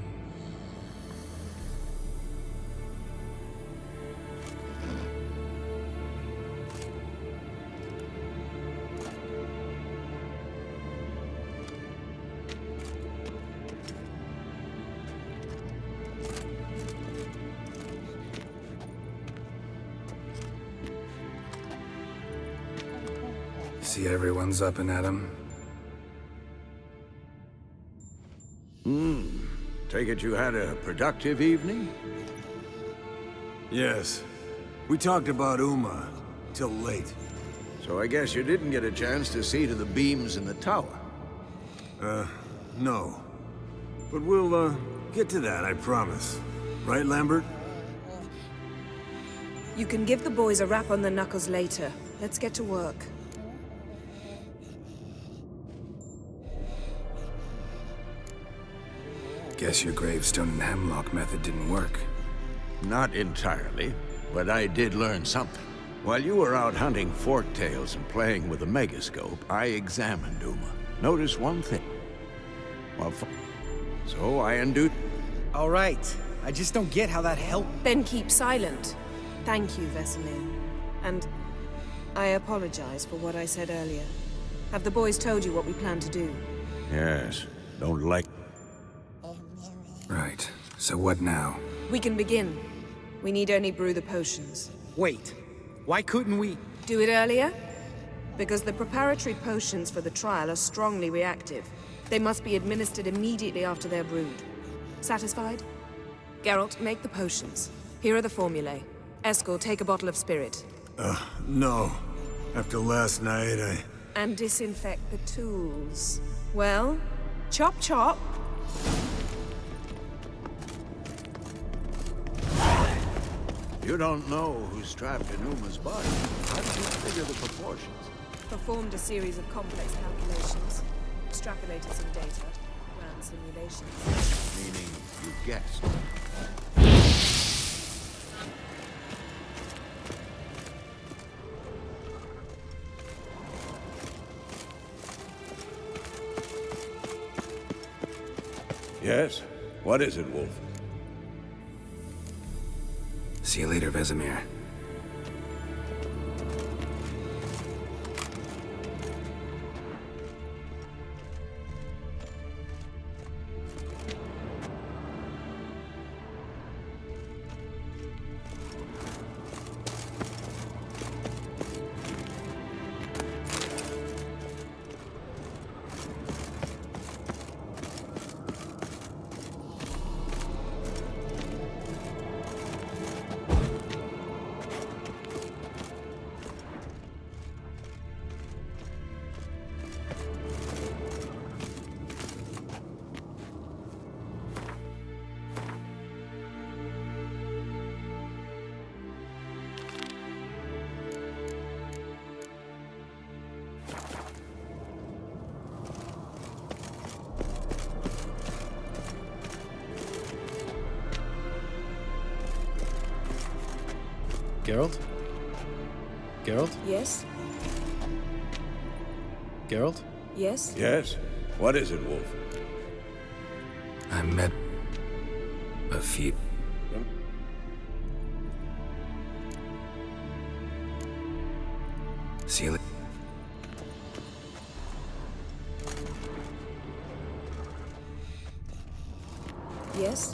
See everyone's up and at 'em? Take it you had a productive evening? Yes. We talked about Uma till late. So I guess you didn't get a chance to see to the beams in the tower. No. But we'll, get to that, I promise. Right, Lambert? You can give the boys a rap on the knuckles later. Let's get to work. Guess your gravestone and hemlock method didn't work. Not entirely, but I did learn something. While you were out hunting forktails and playing with the megascope, I examined Uma. Notice one thing. So I undid. All right. I just don't get how that helped. Then keep silent. Thank you, Vesemir. And I apologize for what I said earlier. Have the boys told you what we plan to do? Yes, don't like... Right. So what now? We can begin. We need only brew the potions. Wait. Why couldn't we? Do it earlier? Because the preparatory potions for the trial are strongly reactive. They must be administered immediately after they're brewed. Satisfied? Geralt, make the potions. Here are the formulae. Eskel, take a bottle of spirit. No. After last night, And disinfect the tools. Well, chop chop. You don't know who's trapped in Uma's body. How did you figure the proportions? Performed a series of complex calculations. Extrapolated some data. Ran simulations. Meaning you guessed. Yes? What is it, Wolf? See you later, Vesemir. Geralt? Geralt? Yes? Geralt? Yes? Yes? What is it, Wolf? I met A few. Seal it. Yes?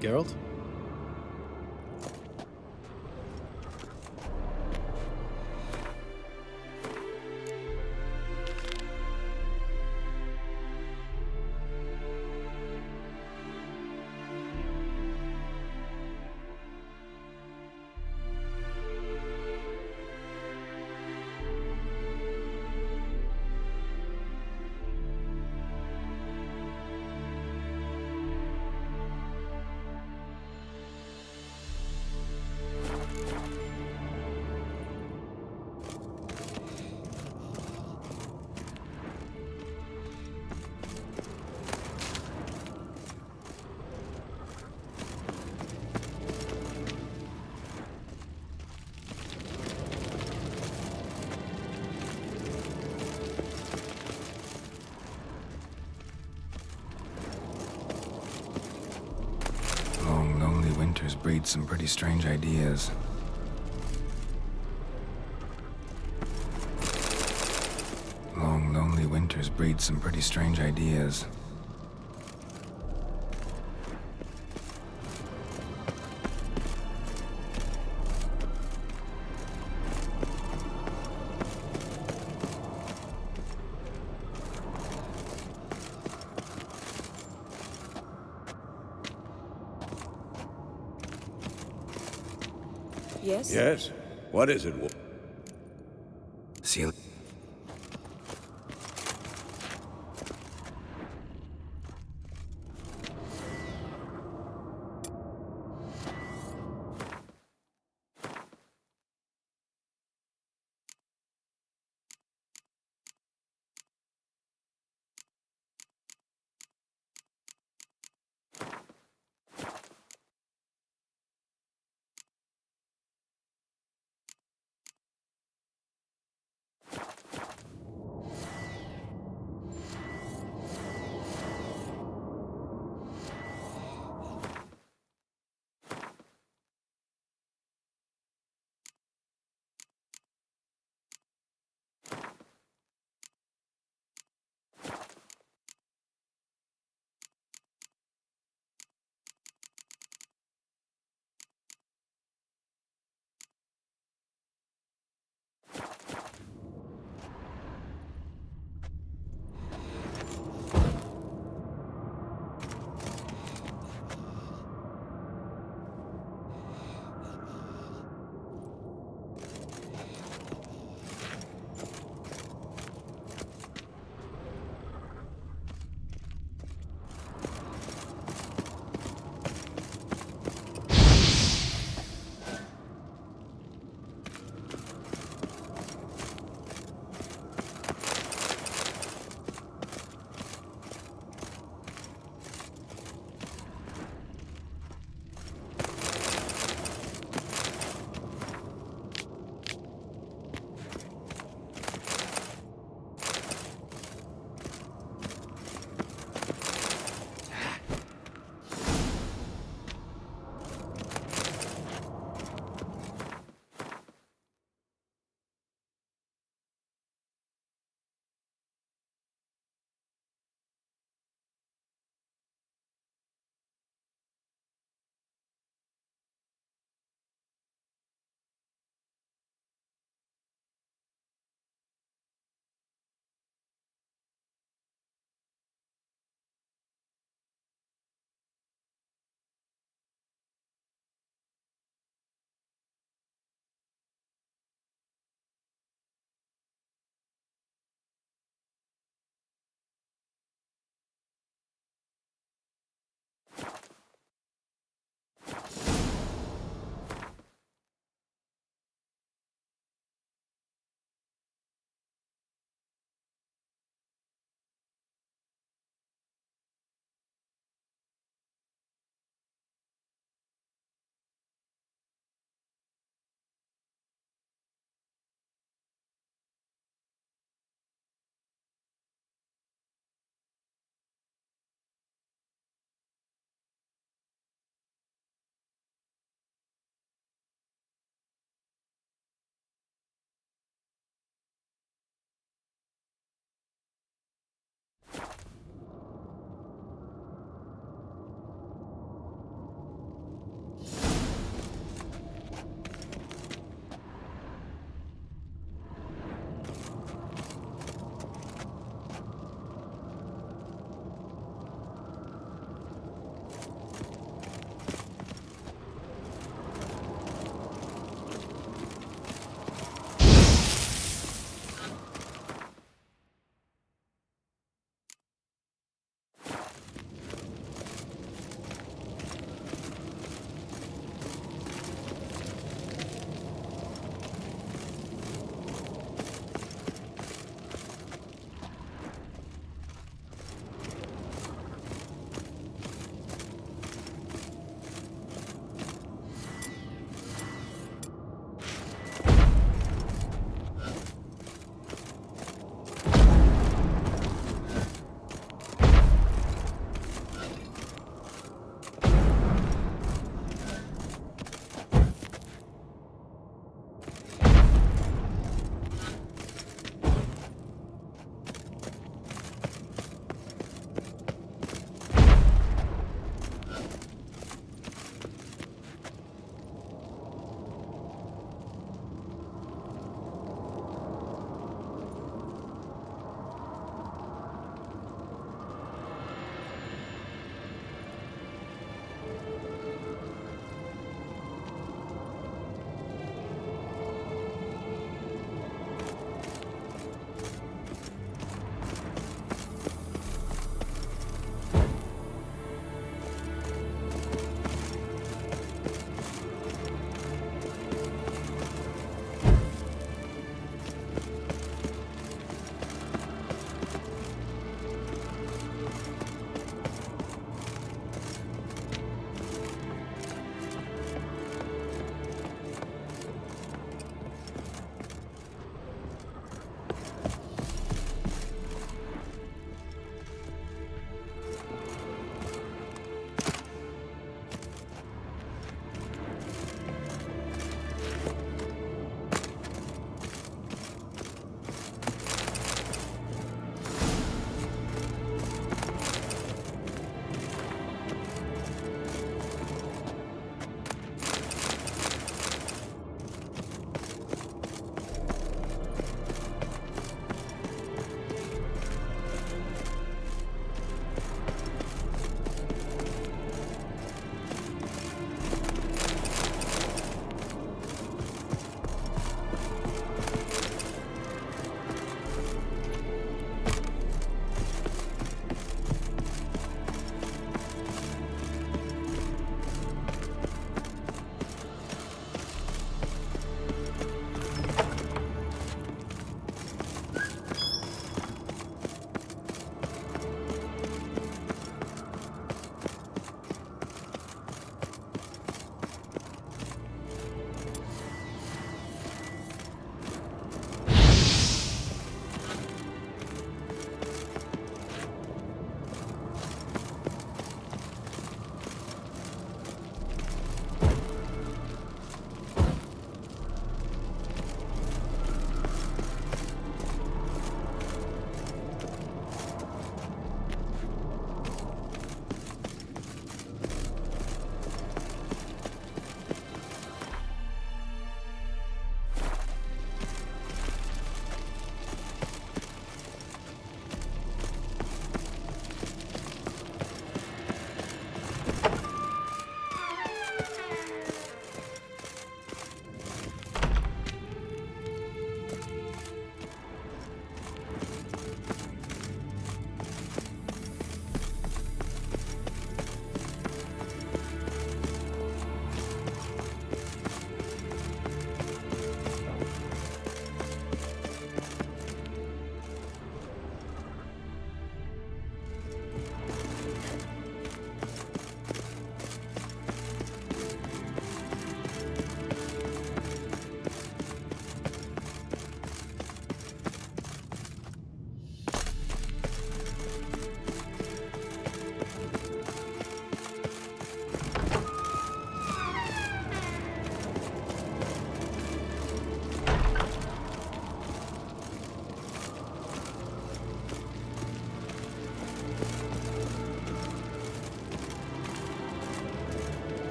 Geralt? Long, lonely winters breed some pretty strange ideas. Long, lonely winters breed some pretty strange ideas. Yes? Yes? What is it? Seal it.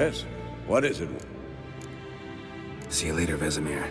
Yes? What is it? See you later, Vesemir.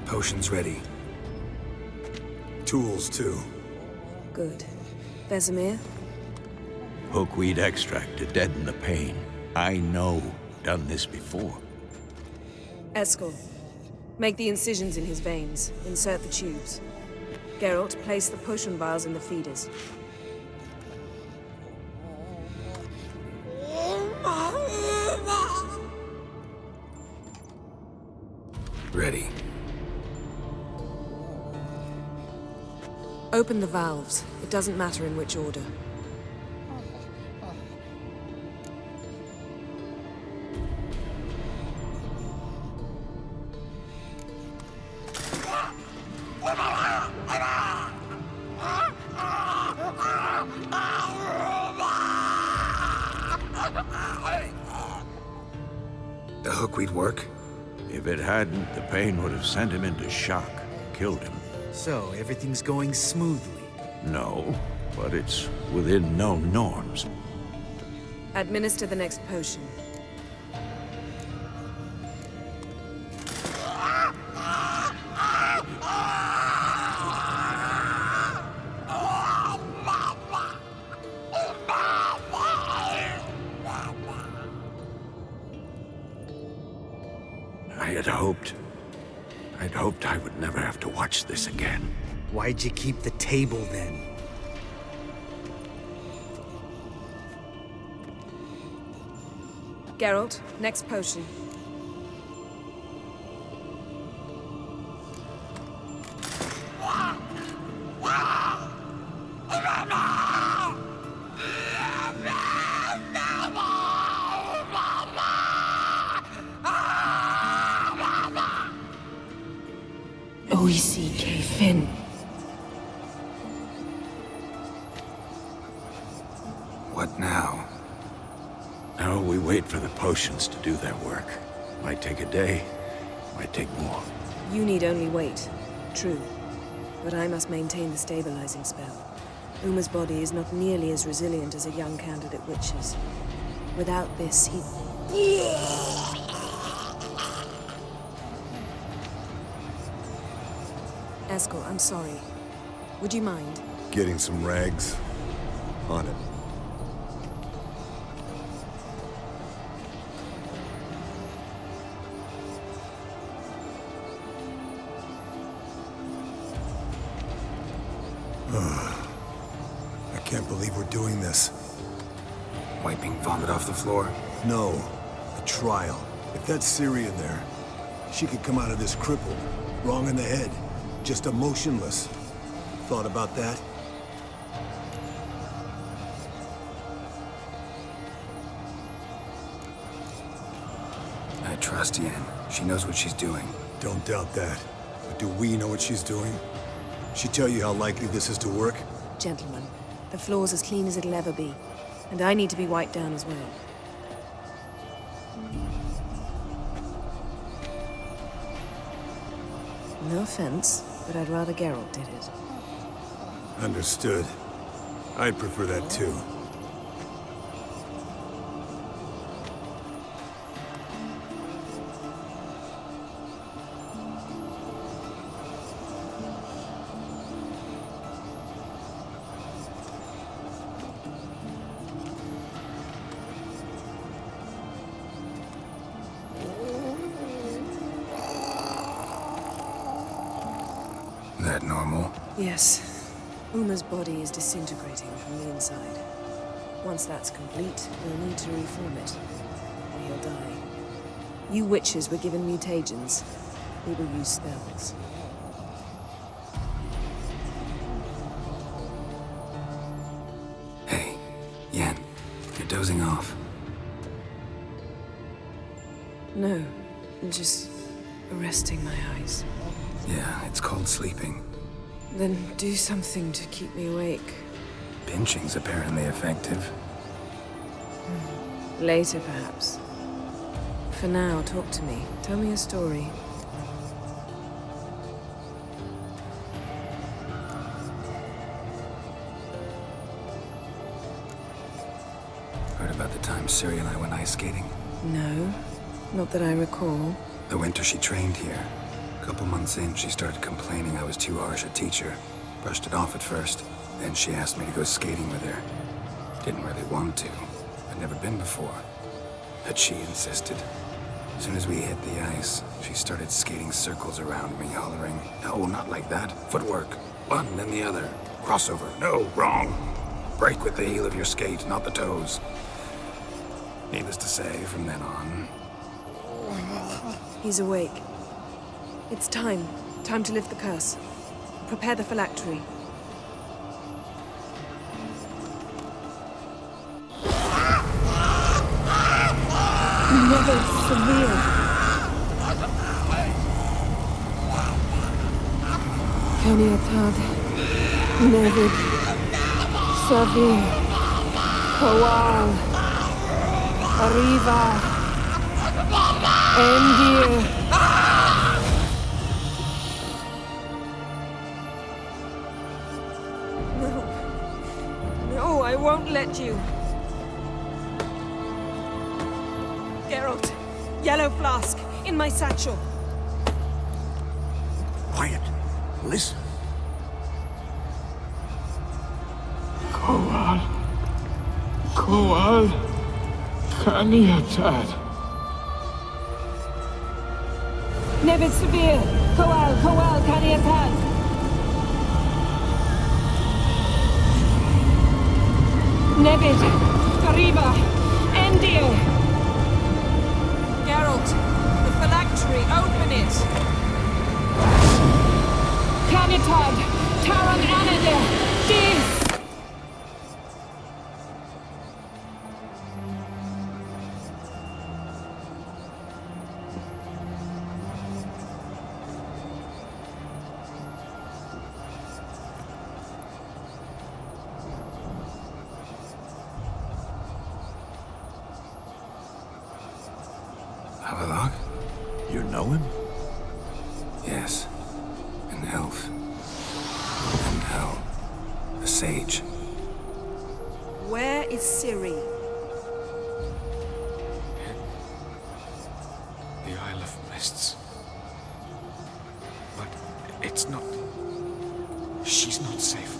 Potions ready. Tools, too. Good. Vesemir? Hookweed extract to deaden the pain. I know. Done this before. Eskel, make the incisions in his veins. Insert the tubes. Geralt, place the potion vials in the feeders. Ready. Open the valves. It doesn't matter in which order. The hookweed work? If it hadn't, the pain would have sent him into shock, killed him. So, everything's going smoothly. No, but it's within known norms. Administer the next potion. I'd hoped I would never have to watch this again. Why'd you keep the table then? Geralt, next potion. O-E-C-K, Finn. What now? Now we wait for the potions to do their work. Might take a day, might take more. You need only wait. True. But I must maintain the stabilizing spell. Uma's body is not nearly as resilient as a young candidate witch's. Without this, he... Eskel, I'm sorry. Would you mind? Getting some rags. On it. I can't believe we're doing this. Wiping vomit off the floor? No, a trial. If that's Ciri in there, she could come out of this crippled, wrong in the head. Just emotionless. Thought about that? I trust Yen. She knows what she's doing. Don't doubt that. But do we know what she's doing? She tell you how likely this is to work? Gentlemen, the floor's as clean as it'll ever be. And I need to be wiped down as well. No offense, but I'd rather Geralt did it. Understood. I'd prefer that too. That normal? Yes. Uma's body is disintegrating from the inside. Once that's complete, we'll need to reform it, or he'll die. You witches were given mutagens. We will use spells. Hey, Yen, you're dozing off. No, just resting my eyes. Yeah, it's called sleeping. Then do something to keep me awake. Pinching's apparently effective. Later, perhaps. For now, talk to me. Tell me a story. Heard about the time Ciri and I went ice skating? No, not that I recall. The winter she trained here. A couple months in, she started complaining I was too harsh a teacher. Brushed it off at first. Then she asked me to go skating with her. Didn't really want to. I'd never been before. But she insisted. As soon as we hit the ice, she started skating circles around me, hollering, "No, not like that. Footwork. One, then the other. Crossover. No, wrong. Break with the heel of your skate, not the toes." Needless to say, from then on... He's awake. It's time. Time to lift the curse. Prepare the phylactery. Never severe. Caniatad. Never severe. Kowal. Arriva. Endir. No, I won't let you. Geralt, yellow flask, in my satchel. Quiet. Listen. Kowal. Kowal. Caniatad. Never severe. Kowal, Caniatad. Nevid, Arriba, Endir. Geralt, the phylactery, open it. Caniatad, Taran Anadir, Dis. Havelock? You know him? Yes. An elf. And hell. A sage. Where is Ciri? The Isle of Mists. But it's not... She's not safe.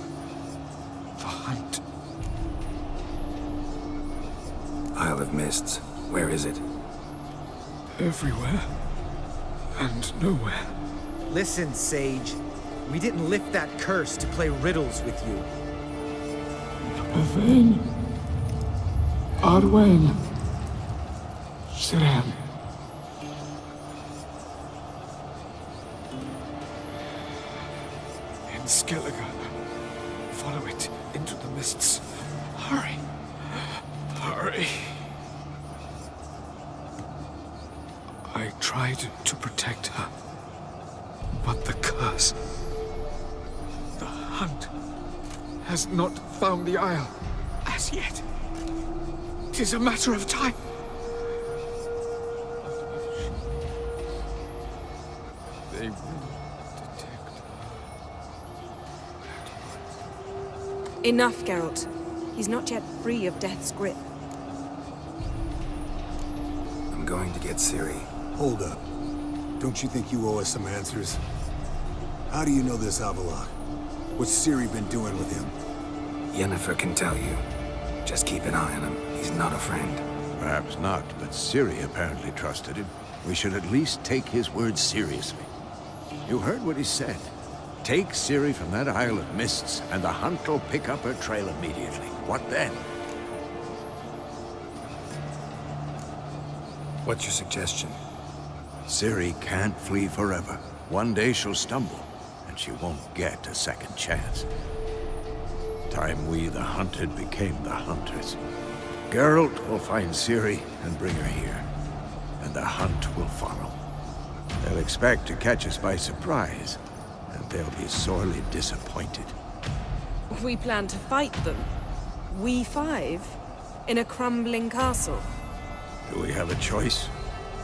The hunt. Isle of Mists. Where is it? Everywhere. And nowhere. Listen, Sage. We didn't lift that curse to play riddles with you. Yvain. Arwen. Siren. Find Skellige. Follow it into the mists. Hurry. Hurry. I tried to protect her, but the curse, the hunt, has not found the Isle as yet. 'Tis a matter of time. They will detect her. Enough, Geralt. He's not yet free of death's grip. I'm going to get Ciri. Hold up. Don't you think you owe us some answers? How do you know this Avallac'h? What's Ciri been doing with him? Yennefer can tell you. Just keep an eye on him. He's not a friend. Perhaps not, but Ciri apparently trusted him. We should at least take his words seriously. You heard what he said. Take Ciri from that Isle of Mists, and the hunt will pick up her trail immediately. What then? What's your suggestion? Ciri can't flee forever. One day she'll stumble, and she won't get a second chance. Time we, the hunted, became the hunters. Geralt will find Ciri and bring her here, and the hunt will follow. They'll expect to catch us by surprise, and they'll be sorely disappointed. We plan to fight them. We five? In a crumbling castle? Do we have a choice?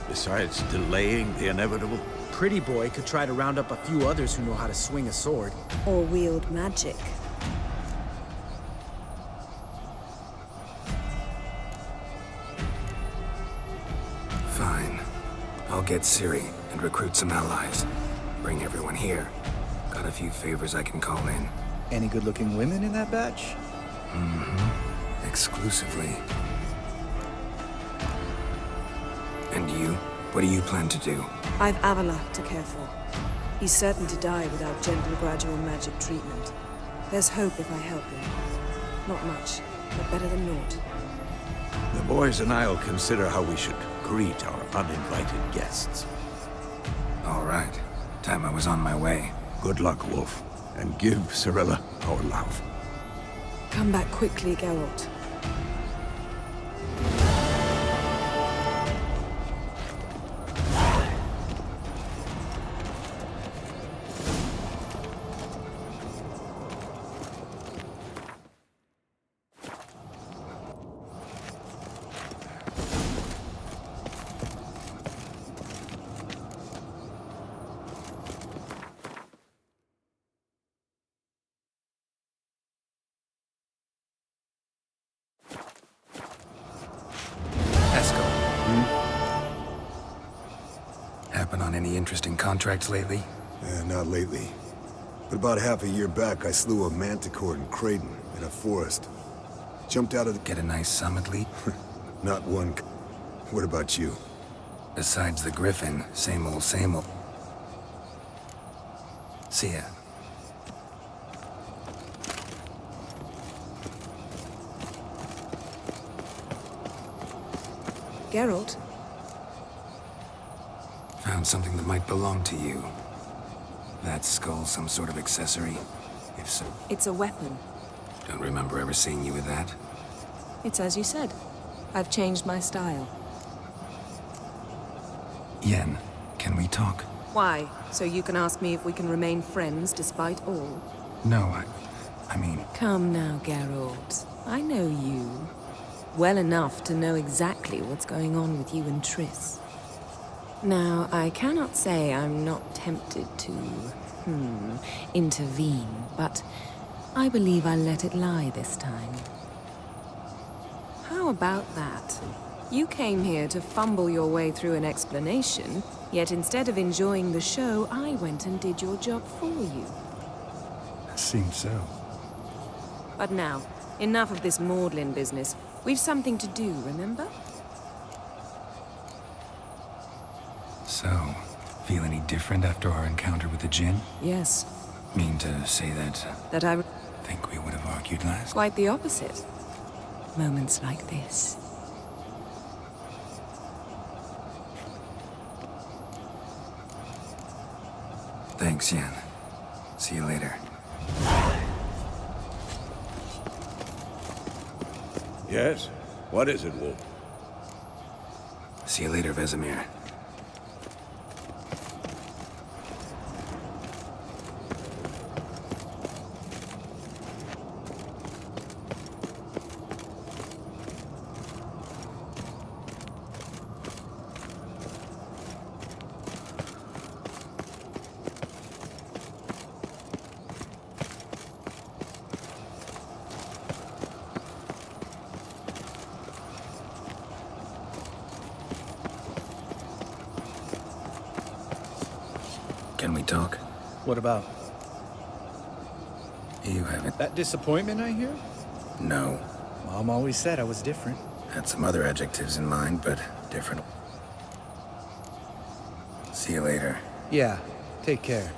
Besides delaying the inevitable? Pretty Boy could try to round up a few others who know how to swing a sword. Or wield magic. Fine. I'll get Ciri and recruit some allies. Bring everyone here. Got a few favors I can call in. Any good-looking women in that batch? Mm-hmm. Exclusively. And you? What do you plan to do? I've Avallac'h to care for. He's certain to die without gentle, gradual magic treatment. There's hope if I help him. Not much, but better than naught. The boys and I'll consider how we should greet our uninvited guests. All right. Time I was on my way. Good luck, Wolf. And give Cirilla our love. Come back quickly, Geralt. Happen on any interesting contracts lately? Not lately. But about half a year back, I slew a manticore in Creighton, in a forest. Jumped out of the... Get a nice summit leap? Not one... What about you? Besides the Griffin, same old, same old. See ya. Geralt? Found something that might belong to you. That skull some sort of accessory? If so... It's a weapon. Don't remember ever seeing you with that. It's as you said. I've changed my style. Yen, can we talk? Why? So you can ask me if we can remain friends despite all? No, I mean... Come now, Geralt. I know you. Well enough to know exactly what's going on with you and Triss. Now, I cannot say I'm not tempted to, intervene, but I believe I'll let it lie this time. How about that? You came here to fumble your way through an explanation, yet instead of enjoying the show, I went and did your job for you. Seems so. But now, enough of this maudlin business. We've something to do, remember? So, feel any different after our encounter with the Djinn? Yes. Mean to say that... That I... Think we would have argued last? Quite the opposite. Moments like this. Thanks, Yen. See you later. Yes? What is it, Wolf? See you later, Vesemir. Can we talk? What about? You haven't... That disappointment I hear? No. Mom always said I was different. Had some other adjectives in mind, but different. See you later. Yeah, take care.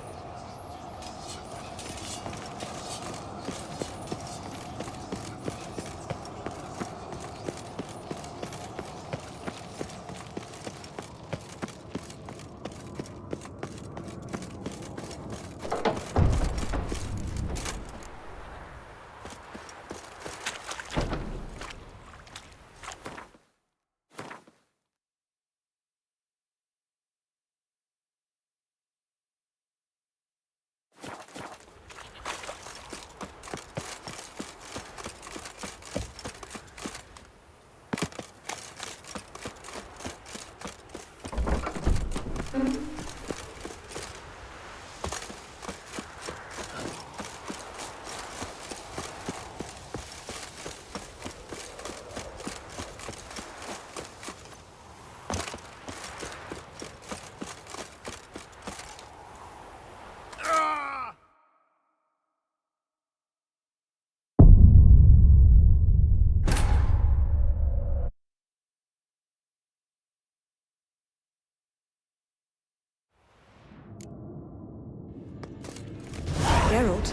Geralt?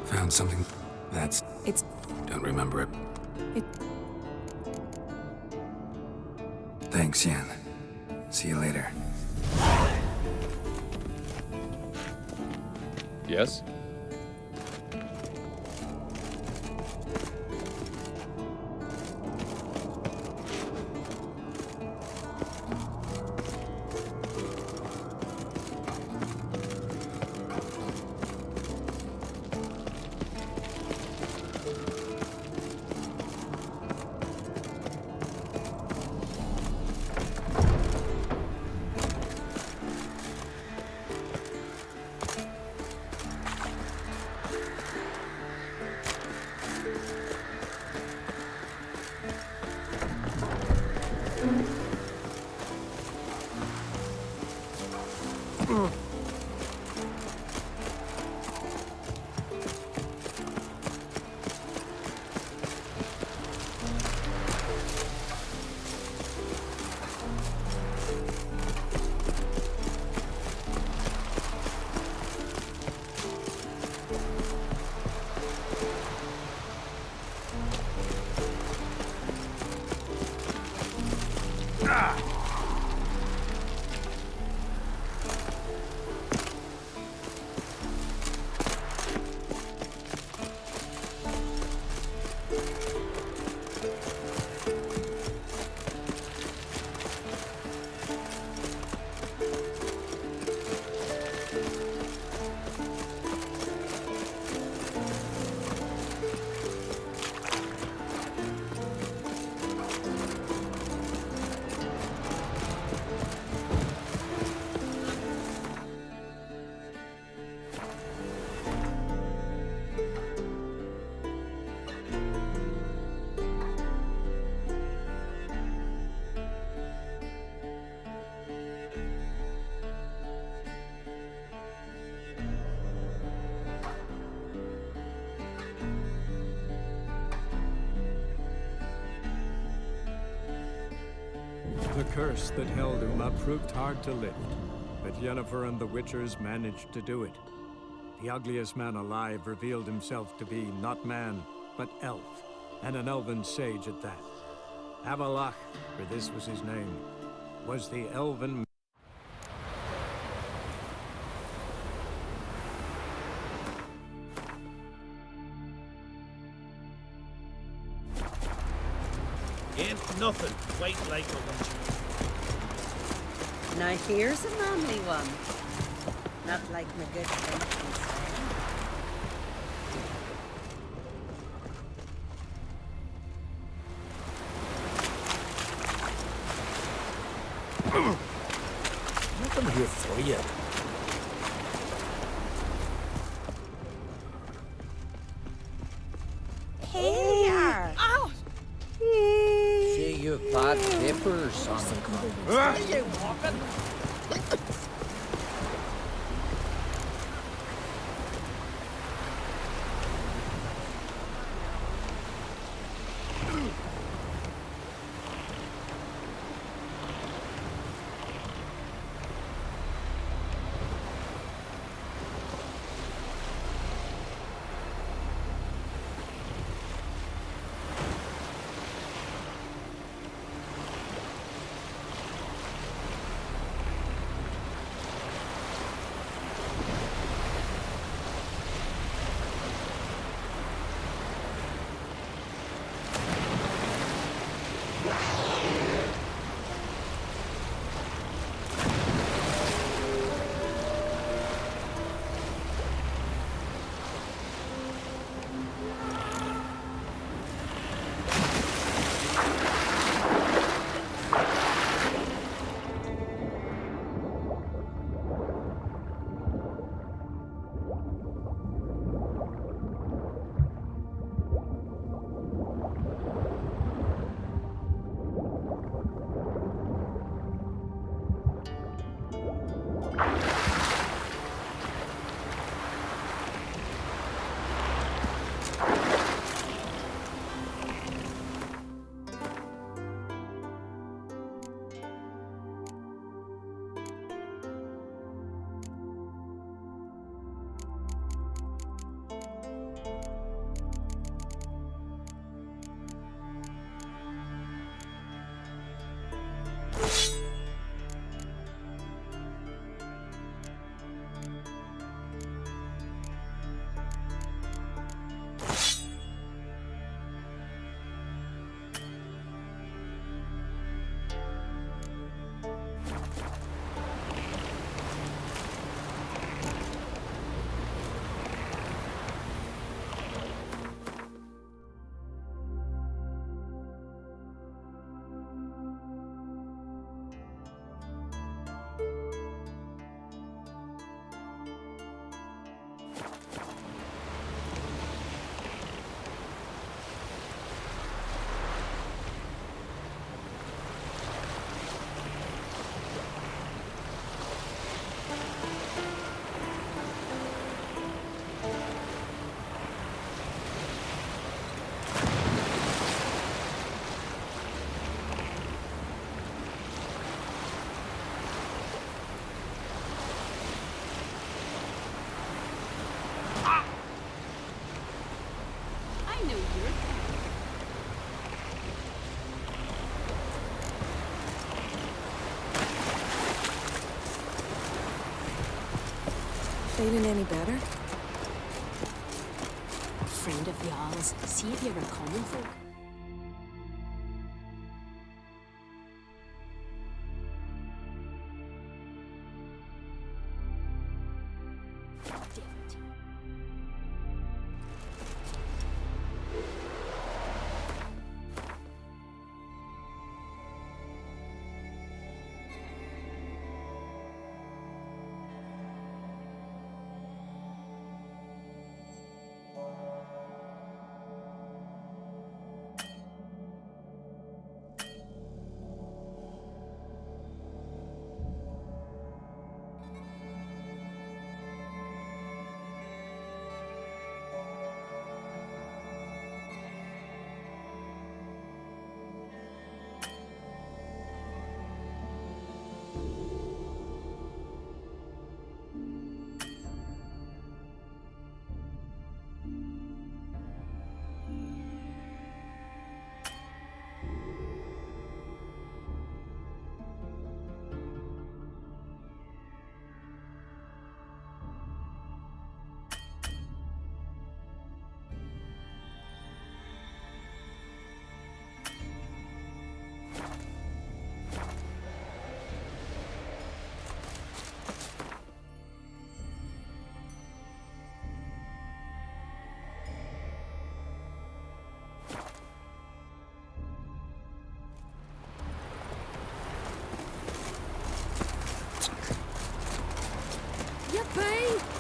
Found something that's... It's... Don't remember it. It... Thanks, Yen. See you later. Yes? The curse that held Uma proved hard to lift, but Yennefer and the Witchers managed to do it. The ugliest man alive revealed himself to be not man, but elf, and an elven sage at that. Avallac'h, for this was his name, was the elven... nothing. Wait later, won't you? Now here's a manly one. Not like my good friend Nothing here for you. Here! Ow! See you bad vapors, son. Where are you walking? Feeling any better? Friend of y'all's, see if you're a common folk.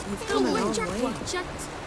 You've come a long way. Watch it.